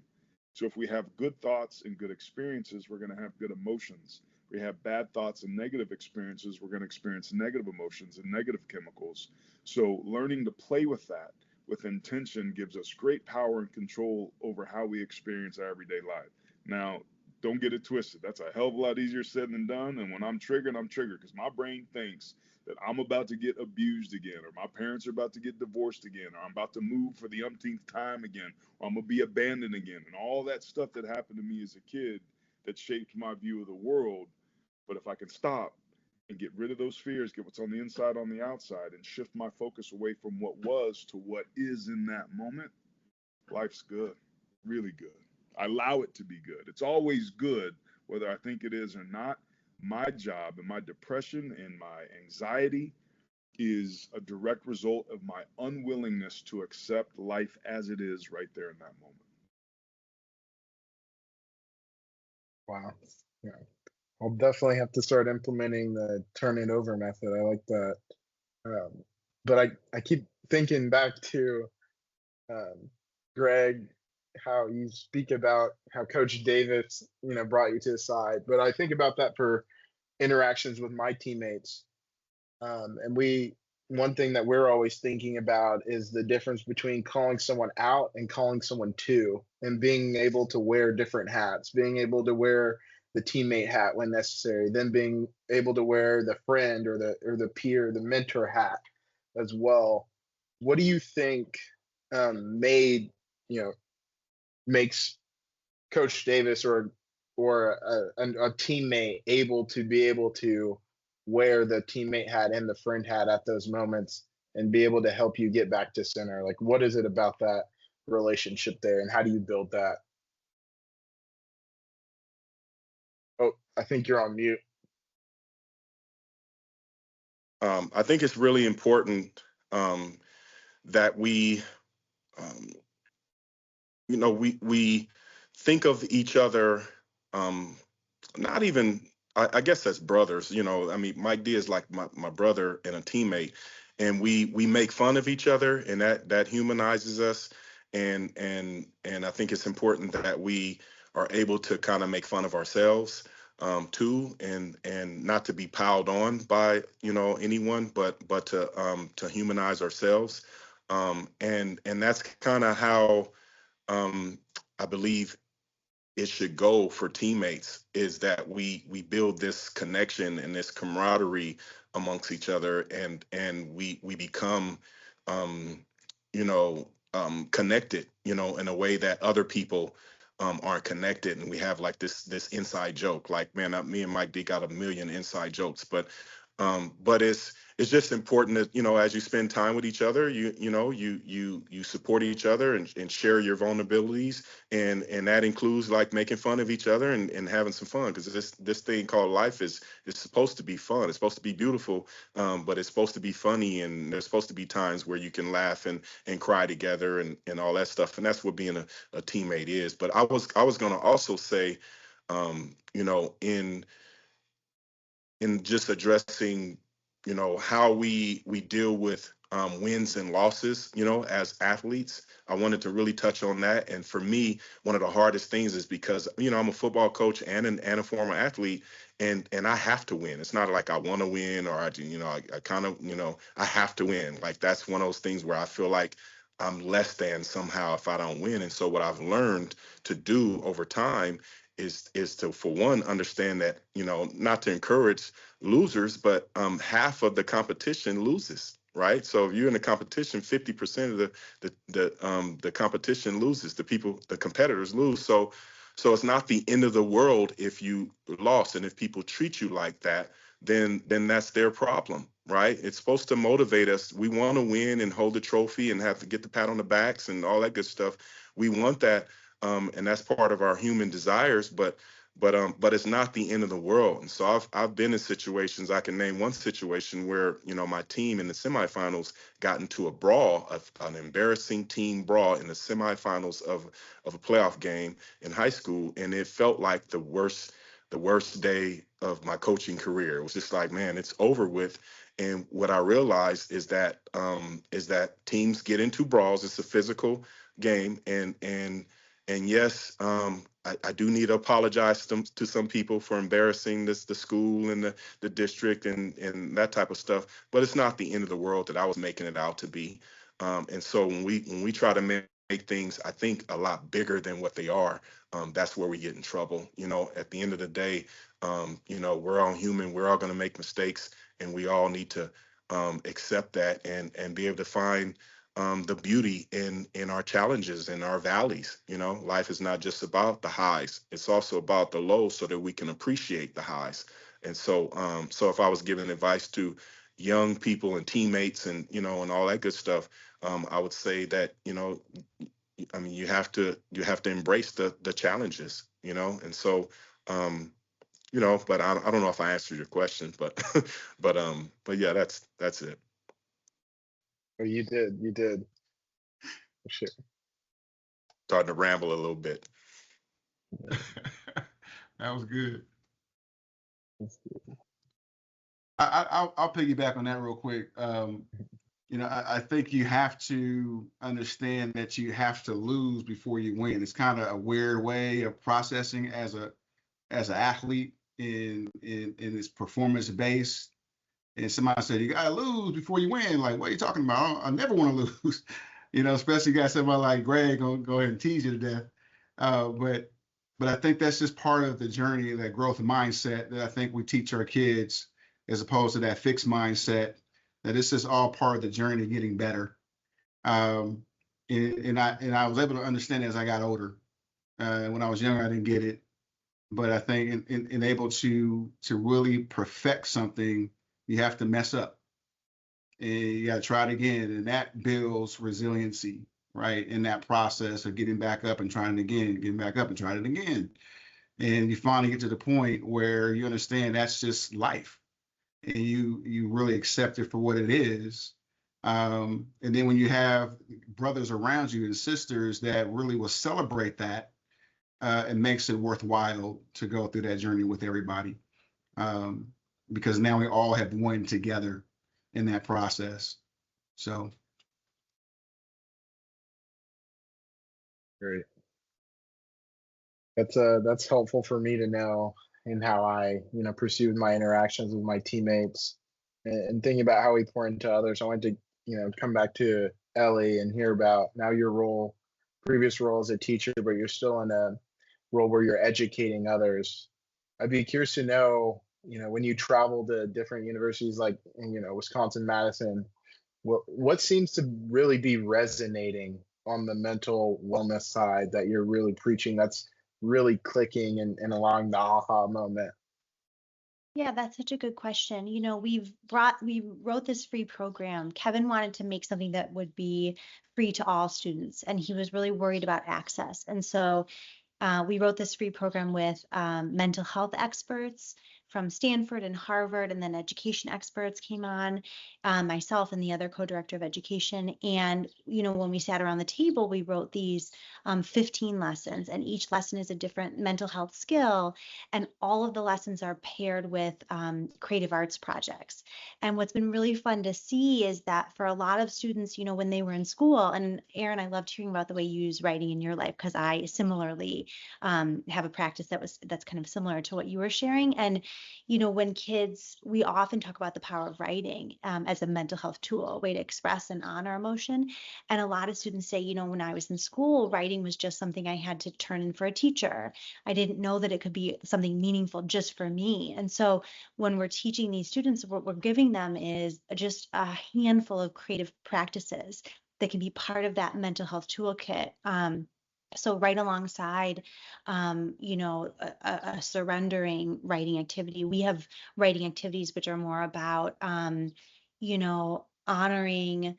So if we have good thoughts and good experiences, we're going to have good emotions. If we have bad thoughts and negative experiences, we're going to experience negative emotions and negative chemicals. So learning to play with that with intention gives us great power and control over how we experience our everyday life. Now, don't get it twisted. That's a hell of a lot easier said than done. And when I'm triggered because my brain thinks that I'm about to get abused again, or my parents are about to get divorced again, or I'm about to move for the umpteenth time again, or I'm going to be abandoned again. And all that stuff that happened to me as a kid that shaped my view of the world. But if I can stop and get rid of those fears, get what's on the inside on the outside, and shift my focus away from what was to what is in that moment, life's good, really good. I allow it to be good. It's always good, whether I think it is or not. My job and my depression and my anxiety is a direct result of my unwillingness to accept life as it is right there in that moment. Wow. Yeah. I'll definitely have to start implementing the turn it over method. I like that. But I keep thinking back to Greg, how you speak about how Coach Davis, brought you to the side. But I think about that for interactions with my teammates. And one thing that we're always thinking about is the difference between calling someone out and calling someone to, and being able to wear different hats, being able to wear the teammate hat when necessary, then being able to wear the friend or the peer, the mentor hat as well. What do you think makes Coach Davis or a teammate able to wear the teammate hat and the friend hat at those moments and be able to help you get back to center? Like, what is it about that relationship there, and how do you build that? Oh, I think you're on mute. I think it's really important that we, um, we think of each other, um, not even, I guess as brothers. I mean, Mike D is like my brother and a teammate, and we make fun of each other, and that humanizes us. And I think it's important that we are able to kind of make fun of ourselves too, and not to be piled on by anyone, but to humanize ourselves. And that's kind of how um, I believe it should go for teammates, is that we build this connection and this camaraderie amongst each other, and we become connected, in a way that other people aren't connected. And we have like this inside joke, like, man, me and Mike D got a million inside jokes. But it's just important that, as you spend time with each other, you support each other, and share your vulnerabilities, and that includes like making fun of each other, and having some fun, because this thing called life is supposed to be fun. It's supposed to be beautiful, but it's supposed to be funny, and there's supposed to be times where you can laugh and cry together, and all that stuff. And that's what being a teammate is. But I was going to also say, in just addressing, how we deal with wins and losses, as athletes. I wanted to really touch on that. And for me, one of the hardest things is because, I'm a football coach and a former athlete, and I have to win. It's not like I want to win, or I kind of, I have to win. Like, that's one of those things where I feel like I'm less than somehow if I don't win. And so what I've learned to do over time is to, for one, understand that, not to encourage losers, but half of the competition loses, right? So if you're in a competition, 50% of the competition loses. The competitors lose. So it's not the end of the world if you lost. And if people treat you like that, then that's their problem, right? It's supposed to motivate us. We want to win and hold the trophy and have to get the pat on the backs and all that good stuff. We want that, and that's part of our human desires. But it's not the end of the world. And so I've been in situations. I can name one situation where, my team in the semifinals got into a brawl, an embarrassing team brawl in the semifinals of a playoff game in high school, and it felt like the worst day of my coaching career. It was just like, man, it's over with. And what I realized is that teams get into brawls. It's a physical game, and yes, I do need to apologize to some people for embarrassing the school and the district and that type of stuff. But it's not the end of the world that I was making it out to be. And so when we try to make things, I think, a lot bigger than what they are, that's where we get in trouble. At the end of the day, we're all human. We're all going to make mistakes, and we all need to accept that, and be able to find the beauty in our challenges and our valleys. Life is not just about the highs; it's also about the lows, so that we can appreciate the highs. And so if I was giving advice to young people and teammates, and all that good stuff, I would say that, I mean, you have to embrace the challenges. And so, but I don't know if I answered your question, but but yeah, that's it. Oh, you did, for sure. Starting to ramble a little bit. That was good. That's good. I'll piggyback on that real quick. I think you have to understand that you have to lose before you win. It's kind of a weird way of processing as an athlete in its performance based. And somebody said you gotta lose before you win. Like, what are you talking about? I never want to lose. Especially you got somebody like Greg gonna go ahead and tease you to death. But I think that's just part of the journey, that growth mindset that I think we teach our kids, as opposed to that fixed mindset, that this is all part of the journey of getting better. And I was able to understand as I got older. When I was younger, I didn't get it, but I think in able to really perfect something, you have to mess up and you got to try it again, and that builds resiliency, right? In that process of getting back up and trying it again, getting back up and trying it again, and you finally get to the point where you understand that's just life, and you really accept it for what it is. And then when you have brothers around you and sisters that really will celebrate that, it makes it worthwhile to go through that journey with everybody, um, because now we all have won together in that process. So Great. That's helpful for me to know in how I, pursued my interactions with my teammates and thinking about how we pour into others. I wanted to, come back to Ellie and hear about now your role, previous role as a teacher, but you're still in a role where you're educating others. I'd be curious to know, when you travel to different universities like, Wisconsin, Madison, what seems to really be resonating on the mental wellness side that you're really preaching that's really clicking and allowing the aha moment? Yeah, that's such a good question. We wrote this free program. Kevin wanted to make something that would be free to all students, and he was really worried about access. And so we wrote this free program with mental health experts from Stanford and Harvard, and then education experts came on, myself and the other co-director of education. And, when we sat around the table, we wrote these 15 lessons, and each lesson is a different mental health skill. And all of the lessons are paired with creative arts projects. And what's been really fun to see is that for a lot of students, when they were in school, and Aaron, I loved hearing about the way you use writing in your life, because I similarly have a practice that's kind of similar to what you were sharing. And when kids, we often talk about the power of writing as a mental health tool, a way to express and honor emotion. And a lot of students say, when I was in school, writing was just something I had to turn in for a teacher. I didn't know that it could be something meaningful just for me. And so when we're teaching these students, what we're giving them is just a handful of creative practices that can be part of that mental health toolkit. So right alongside, a surrendering writing activity, we have writing activities which are more about, honoring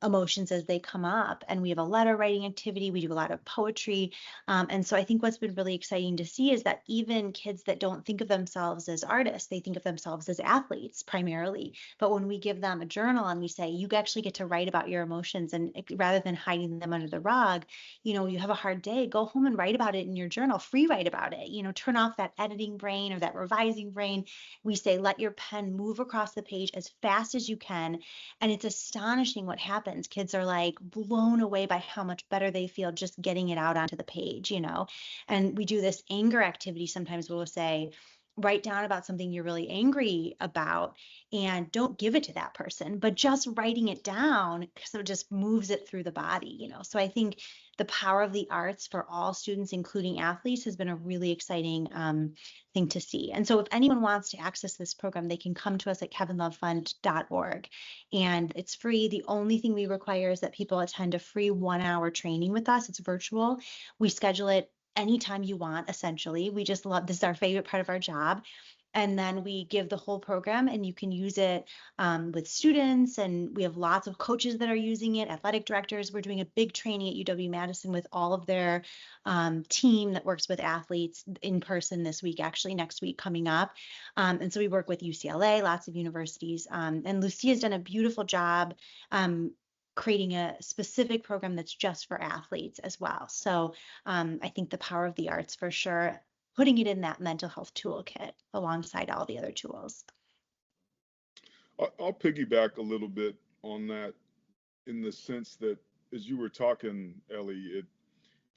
emotions as they come up. And we have a letter writing activity. We do a lot of poetry. And so I think what's been really exciting to see is that even kids that don't think of themselves as artists, they think of themselves as athletes primarily. But when we give them a journal and we say, you actually get to write about your emotions, and rather than hiding them under the rug, you have a hard day, go home and write about it in your journal, free write about it, turn off that editing brain or that revising brain. We say, let your pen move across the page as fast as you can. And it's astonishing what happens. Kids are like blown away by how much better they feel just getting it out onto the page. And we do this anger activity. Sometimes we'll say, write down about something you're really angry about, and don't give it to that person, but just writing it down, so it just moves it through the body. So I think the power of the arts for all students, including athletes, has been a really exciting thing to see. And so if anyone wants to access this program, they can come to us at kevinlovefund.org, and it's free. The only thing we require is that people attend a free 1-hour training with us. It's virtual. We schedule it anytime you want, essentially. We just love, this is our favorite part of our job. And then we give the whole program, and you can use it with students. And we have lots of coaches that are using it, athletic directors. We're doing a big training at UW-Madison with all of their team that works with athletes in person this week, actually next week coming up. And so we work with UCLA, lots of universities. And Lucia's done a beautiful job creating a specific program that's just for athletes as well. So I think the power of the arts, for sure, putting it in that mental health toolkit alongside all the other tools. I'll piggyback a little bit on that, in the sense that, as you were talking, Ellie,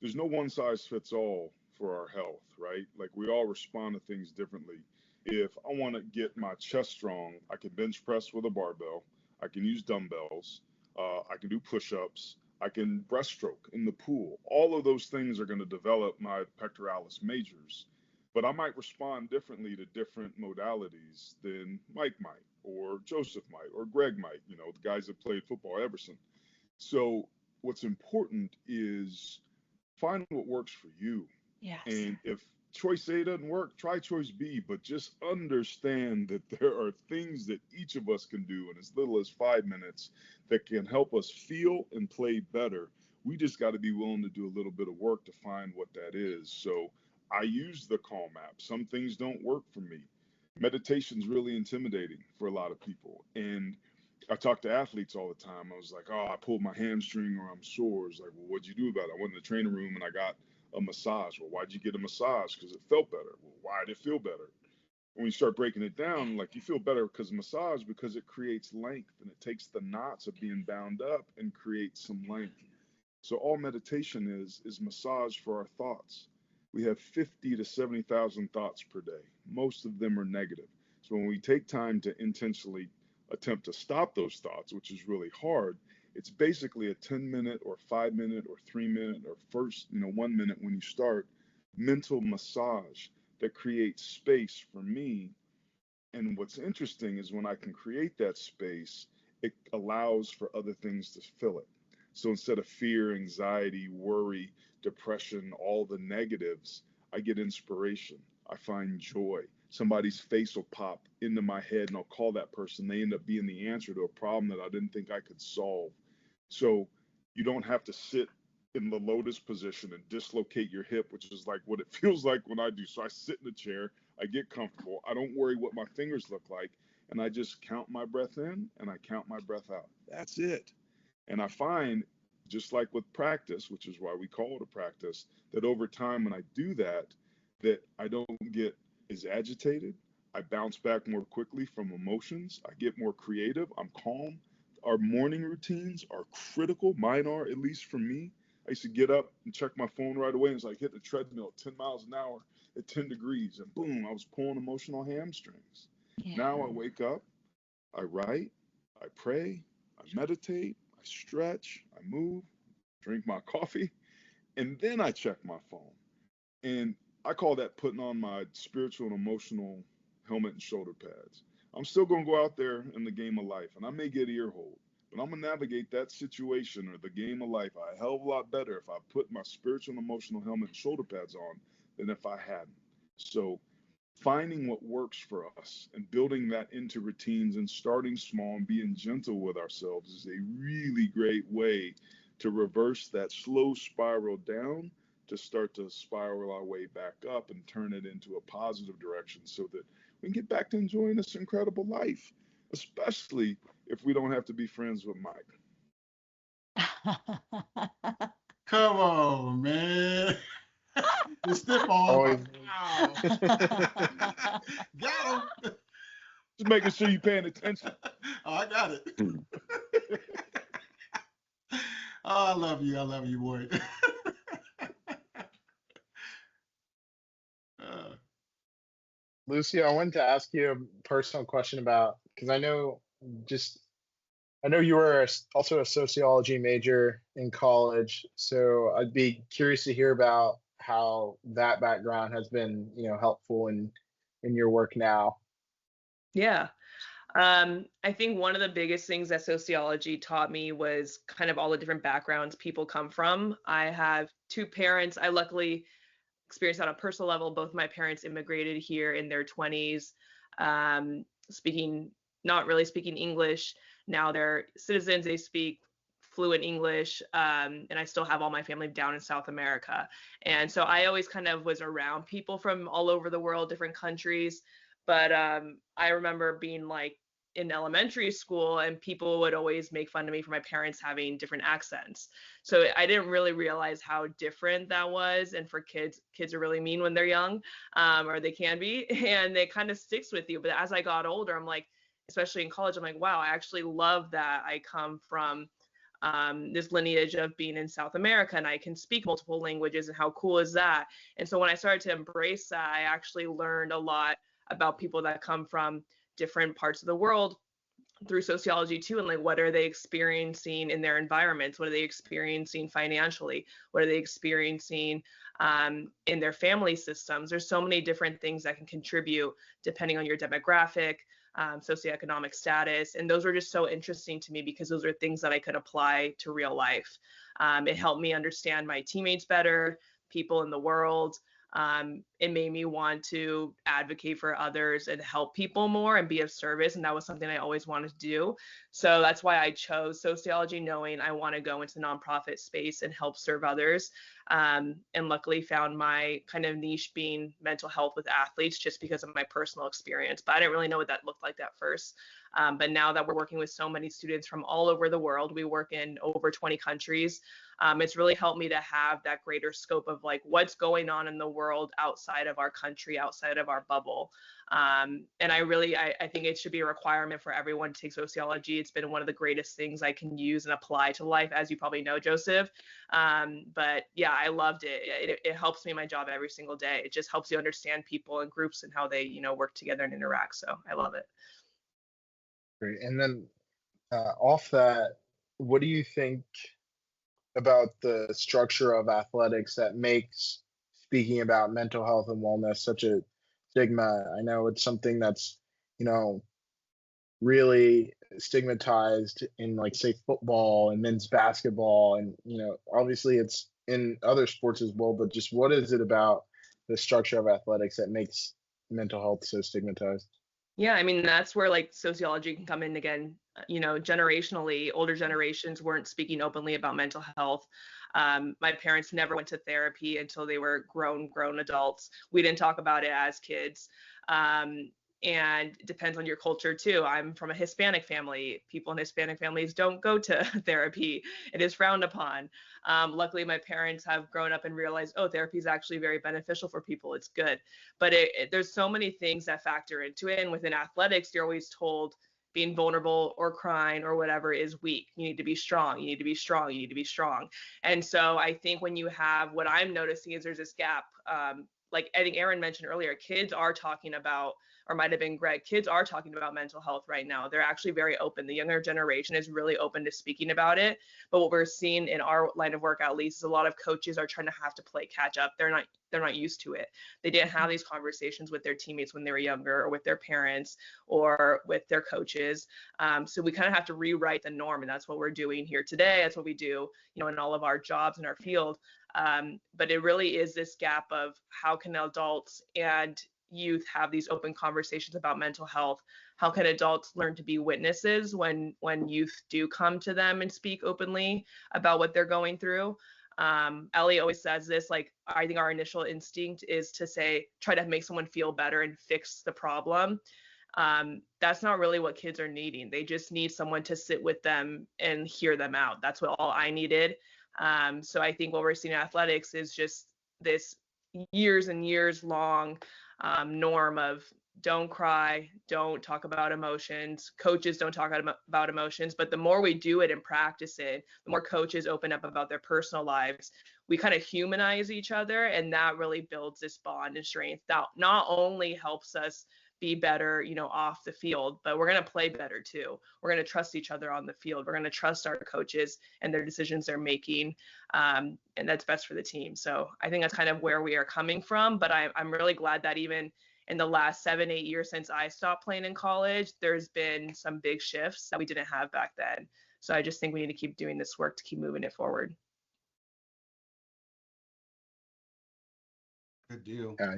there's no one size fits all for our health, right? Like, we all respond to things differently. If I want to get my chest strong, I can bench press with a barbell. I can use dumbbells. I can do push-ups. I can breaststroke in the pool. All of those things are going to develop my pectoralis majors. But I might respond differently to different modalities than Mike might, or Joseph might, or Greg might, the guys that played football, Everson. So what's important is Find what works for you. Yes. And if choice A doesn't work, try choice B, but just understand that there are things that each of us can do in as little as 5 minutes that can help us feel and play better. We just got to be willing to do a little bit of work to find what that is. So I use the Calm app. Some things don't work for me. Meditation's really intimidating for a lot of people. And I talk to athletes all the time. I was like, oh, I pulled my hamstring or I'm sore. It's like, well, what'd you do about it? I went in the training room and I got a massage. Well, why'd you get a massage? Because it felt better. Well, why did it feel better? When you start breaking it down, like you feel better because of massage because it creates length and it takes the knots of being bound up and creates some length. So all meditation is massage for our thoughts. We have 50 to 70,000 thoughts per day. Most of them are negative. So when we take time to intentionally attempt to stop those thoughts, which is really hard, it's basically a 10-minute or 5-minute or 3-minute or first, 1 minute when you start mental massage that creates space for me. And what's interesting is when I can create that space, it allows for other things to fill it. So instead of fear, anxiety, worry, depression, all the negatives, I get inspiration. I find joy. Somebody's face will pop into my head and I'll call that person. They end up being the answer to a problem that I didn't think I could solve. So you don't have to sit in the lotus position and dislocate your hip, which is like what it feels like when I do. So I sit in the chair, I get comfortable. I don't worry what my fingers look like. And I just count my breath in and I count my breath out. That's it. And I find, just like with practice, which is why we call it a practice, that over time when I do that, that I don't get as agitated. I bounce back more quickly from emotions. I get more creative. I'm calm. Our morning routines are critical. Mine are, at least for me. I used to get up and check my phone right away. And it's like hit the treadmill at 10 miles an hour at 10 degrees. And boom, I was pulling emotional hamstrings. Yeah. Now I wake up, I write, I pray, I meditate, I stretch, I move, drink my coffee, and then I check my phone. And I call that putting on my spiritual and emotional helmet and shoulder pads. I'm still going to go out there in the game of life, and I may get ear hold, but I'm going to navigate that situation or the game of life a hell of a lot better if I put my spiritual and emotional helmet and shoulder pads on than if I hadn't. So finding what works for us and building that into routines and starting small and being gentle with ourselves is a really great way to reverse that slow spiral down to start to spiral our way back up and turn it into a positive direction so that we can get back to enjoying this incredible life, especially if we don't have to be friends with Mike. Come on, man. The stiff arm. Always. Wow. Got him. Just making sure you're paying attention. Oh, I got it. Oh, I love you. I love you, boy. Lucy, I wanted to ask you a personal question about, because I know you were also a sociology major in college, so I'd be curious to hear about how that background has been, helpful in your work now. Yeah. I think one of the biggest things that sociology taught me was kind of all the different backgrounds people come from. I have two parents. I luckily experienced that on a personal level. Both my parents immigrated here in their 20s, not really speaking English. Now they're citizens. They speak fluent English, and I still have all my family down in South America. And so I always kind of was around people from all over the world, different countries. But I remember being like in elementary school and people would always make fun of me for my parents having different accents. So I didn't really realize how different that was. And for kids are really mean when they're young, or they can be, and it kind of sticks with you. But as I got older, I'm like, especially in college, I'm like, wow, I actually love that I come from this lineage of being in South America and I can speak multiple languages, and how cool is that? And so when I started to embrace that, I actually learned a lot about people that come from different parts of the world through sociology too, and like what are they experiencing in their environments, what are they experiencing financially, what are they experiencing in their family systems. There's so many different things that can contribute depending on your demographic, socioeconomic status, and those were just so interesting to me because those are things that I could apply to real life. It helped me understand my teammates better, people in the world. It made me want to advocate for others and help people more and be of service. And that was something I always wanted to do. So that's why I chose sociology, knowing I want to go into the nonprofit space and help serve others. And luckily found my kind of niche being mental health with athletes just because of my personal experience. But I didn't really know what that looked like at first. But now that we're working with so many students from all over the world, we work in over 20 countries. It's really helped me to have that greater scope of like what's going on in the world outside of our country, outside of our bubble. And I think it should be a requirement for everyone to take sociology. It's been one of the greatest things I can use and apply to life, as you probably know, Joseph. But yeah, I loved it. It helps me in my job every single day. It just helps you understand people and groups and how they, work together and interact. So I love it. Great. And then off that, what do you think about the structure of athletics that makes speaking about mental health and wellness such a stigma? I know it's something that's, really stigmatized in like say football and men's basketball, and obviously it's in other sports as well, but just what is it about the structure of athletics that makes mental health so stigmatized? Yeah, I mean, that's where like sociology can come in again. Generationally, older generations weren't speaking openly about mental health. My parents never went to therapy until they were grown adults. We didn't talk about it as kids. And it depends on your culture too. I'm from a Hispanic family. People in Hispanic families don't go to therapy. It is frowned upon. Luckily, my parents have grown up and realized, oh, therapy is actually very beneficial for people. It's good. But there's so many things that factor into it. And within athletics, you're always told being vulnerable or crying or whatever is weak. You need to be strong. You need to be strong. You need to be strong. And so I think when you have, what I'm noticing is there's this gap. Like I think Aaron mentioned earlier, kids are talking about, or might have been Greg, kids are talking about mental health right now. They're actually very open. The younger generation is really open to speaking about it. But what we're seeing in our line of work, at least, is a lot of coaches are trying to have to play catch up. They're not used to it. They didn't have these conversations with their teammates when they were younger, or with their parents, or with their coaches. So we kind of have to rewrite the norm, and that's what we're doing here today. That's what we do, in all of our jobs in our field. But it really is this gap of how can adults and youth have these open conversations about mental health? How can adults learn to be witnesses when youth do come to them and speak openly about what they're going through? Ellie always says this, like, I think our initial instinct is to say, try to make someone feel better and fix the problem. That's not really what kids are needing. They just need someone to sit with them and hear them out. That's what all I needed. So I think what we're seeing in athletics is just this years and years long norm of don't cry, don't talk about emotions. Coaches don't talk about emotions, but the more we do it and practice it, the more coaches open up about their personal lives. We kind of humanize each other, and that really builds this bond and strength that not only helps us be better, off the field, but we're going to play better too. We're going to trust each other on the field. We're going to trust our coaches and their decisions they're making. And that's best for the team. So I think that's kind of where we are coming from. But I'm really glad that even in the last 7-8 years since I stopped playing in college, there's been some big shifts that we didn't have back then. So I just think we need to keep doing this work to keep moving it forward. Good deal. Uh,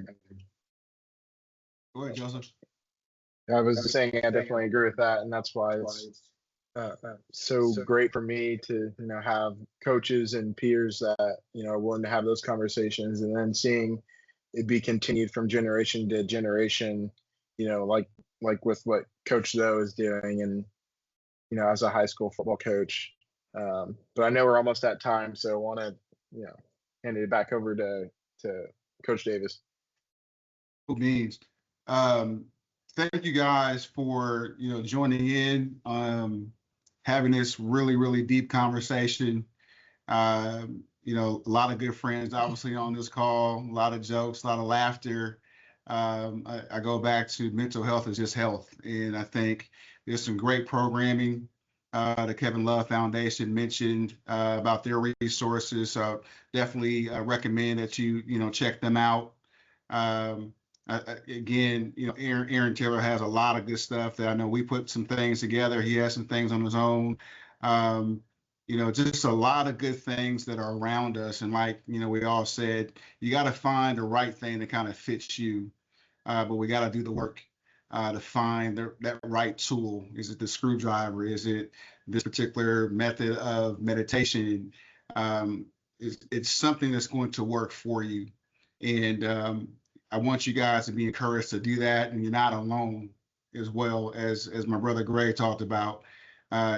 Go ahead, Joseph. I was saying I definitely agree with that, and that's why it's so great for me to have coaches and peers that are willing to have those conversations, and then seeing it be continued from generation to generation, like with what Coach Zoe is doing, and as a high school football coach. But I know we're almost at time, so I want to hand it back over to Coach Davis. Cool beans. Thank you guys for joining in, having this really, really deep conversation. A lot of good friends obviously on this call, a lot of jokes, a lot of laughter. I go back to mental health is just health. And I think there's some great programming. The Kevin Love Foundation mentioned about their resources. So definitely recommend that you check them out. Again, Aaron Taylor has a lot of good stuff that I know we put some things together. He has some things on his own. Just a lot of good things that are around us. And like, we all said, you got to find the right thing that kind of fits you. But we got to do the work to find that right tool. Is it the screwdriver? Is it this particular method of meditation? It's something that's going to work for you. And I want you guys to be encouraged to do that. And you're not alone, as well as my brother Gray talked about.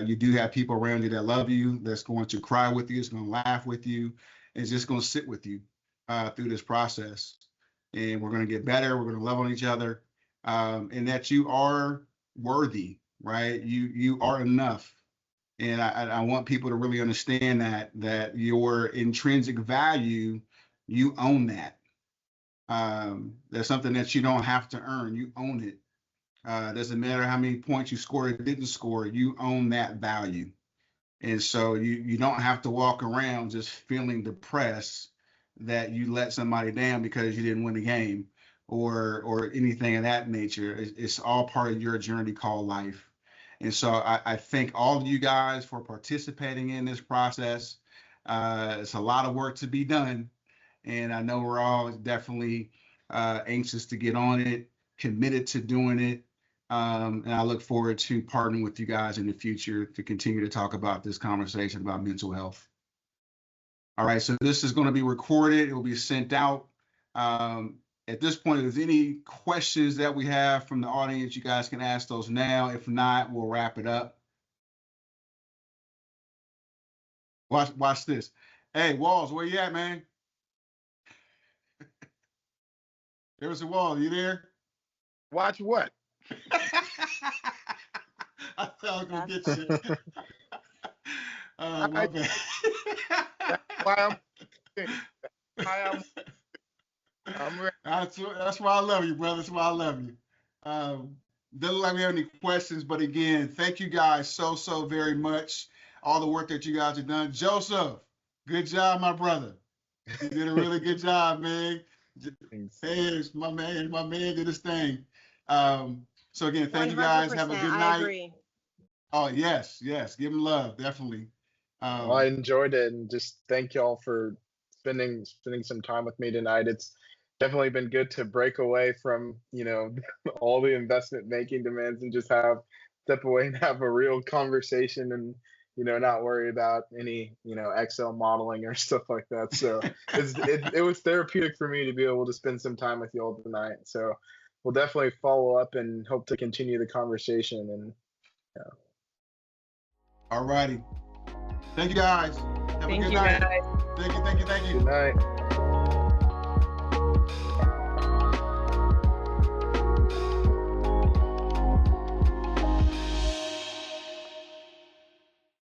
You do have people around you that love you, that's going to cry with you, that's going to laugh with you, and is just going to sit with you through this process. And we're going to get better. We're going to love on each other, and that you are worthy, right? You are enough. And I want people to really understand that your intrinsic value, you own that. That's something that you don't have to earn. You own it. Doesn't matter how many points you scored or didn't score, you own that value. And so you don't have to walk around just feeling depressed that you let somebody down because you didn't win the game or anything of that nature. It's all part of your journey called life. And so I thank all of you guys for participating in this process. It's a lot of work to be done. And I know we're all definitely anxious to get on it, committed to doing it. And I look forward to partnering with you guys in the future to continue to talk about this conversation about mental health. All right, so this is going to be recorded. It will be sent out. At this point, if there's any questions that we have from the audience, you guys can ask those now. If not, we'll wrap it up. Watch this. Hey, Walls, where you at, man? There's a Wall. You there? Watch what? I thought I was gonna get you. Oh, my bad. I'm ready. That's why I love you, brother. That's why I love you. Doesn't look like we have any questions, but again, thank you guys so very much. All the work that you guys have done. Joseph, good job, my brother. You did a really good job, man. Hey, my man did his thing. So again, thank you guys. Have a good night. I agree. Oh, yes. Give him love, definitely. Well, I enjoyed it, and just thank y'all for spending some time with me tonight. It's definitely been good to break away from, all the investment banking demands and just step away and have a real conversation and, not worry about any, Excel modeling or stuff like that. So it was therapeutic for me to be able to spend some time with y'all tonight. So we'll definitely follow up and hope to continue the conversation. And All righty. Thank you guys. Have a good night. Guys. Thank you. Good night.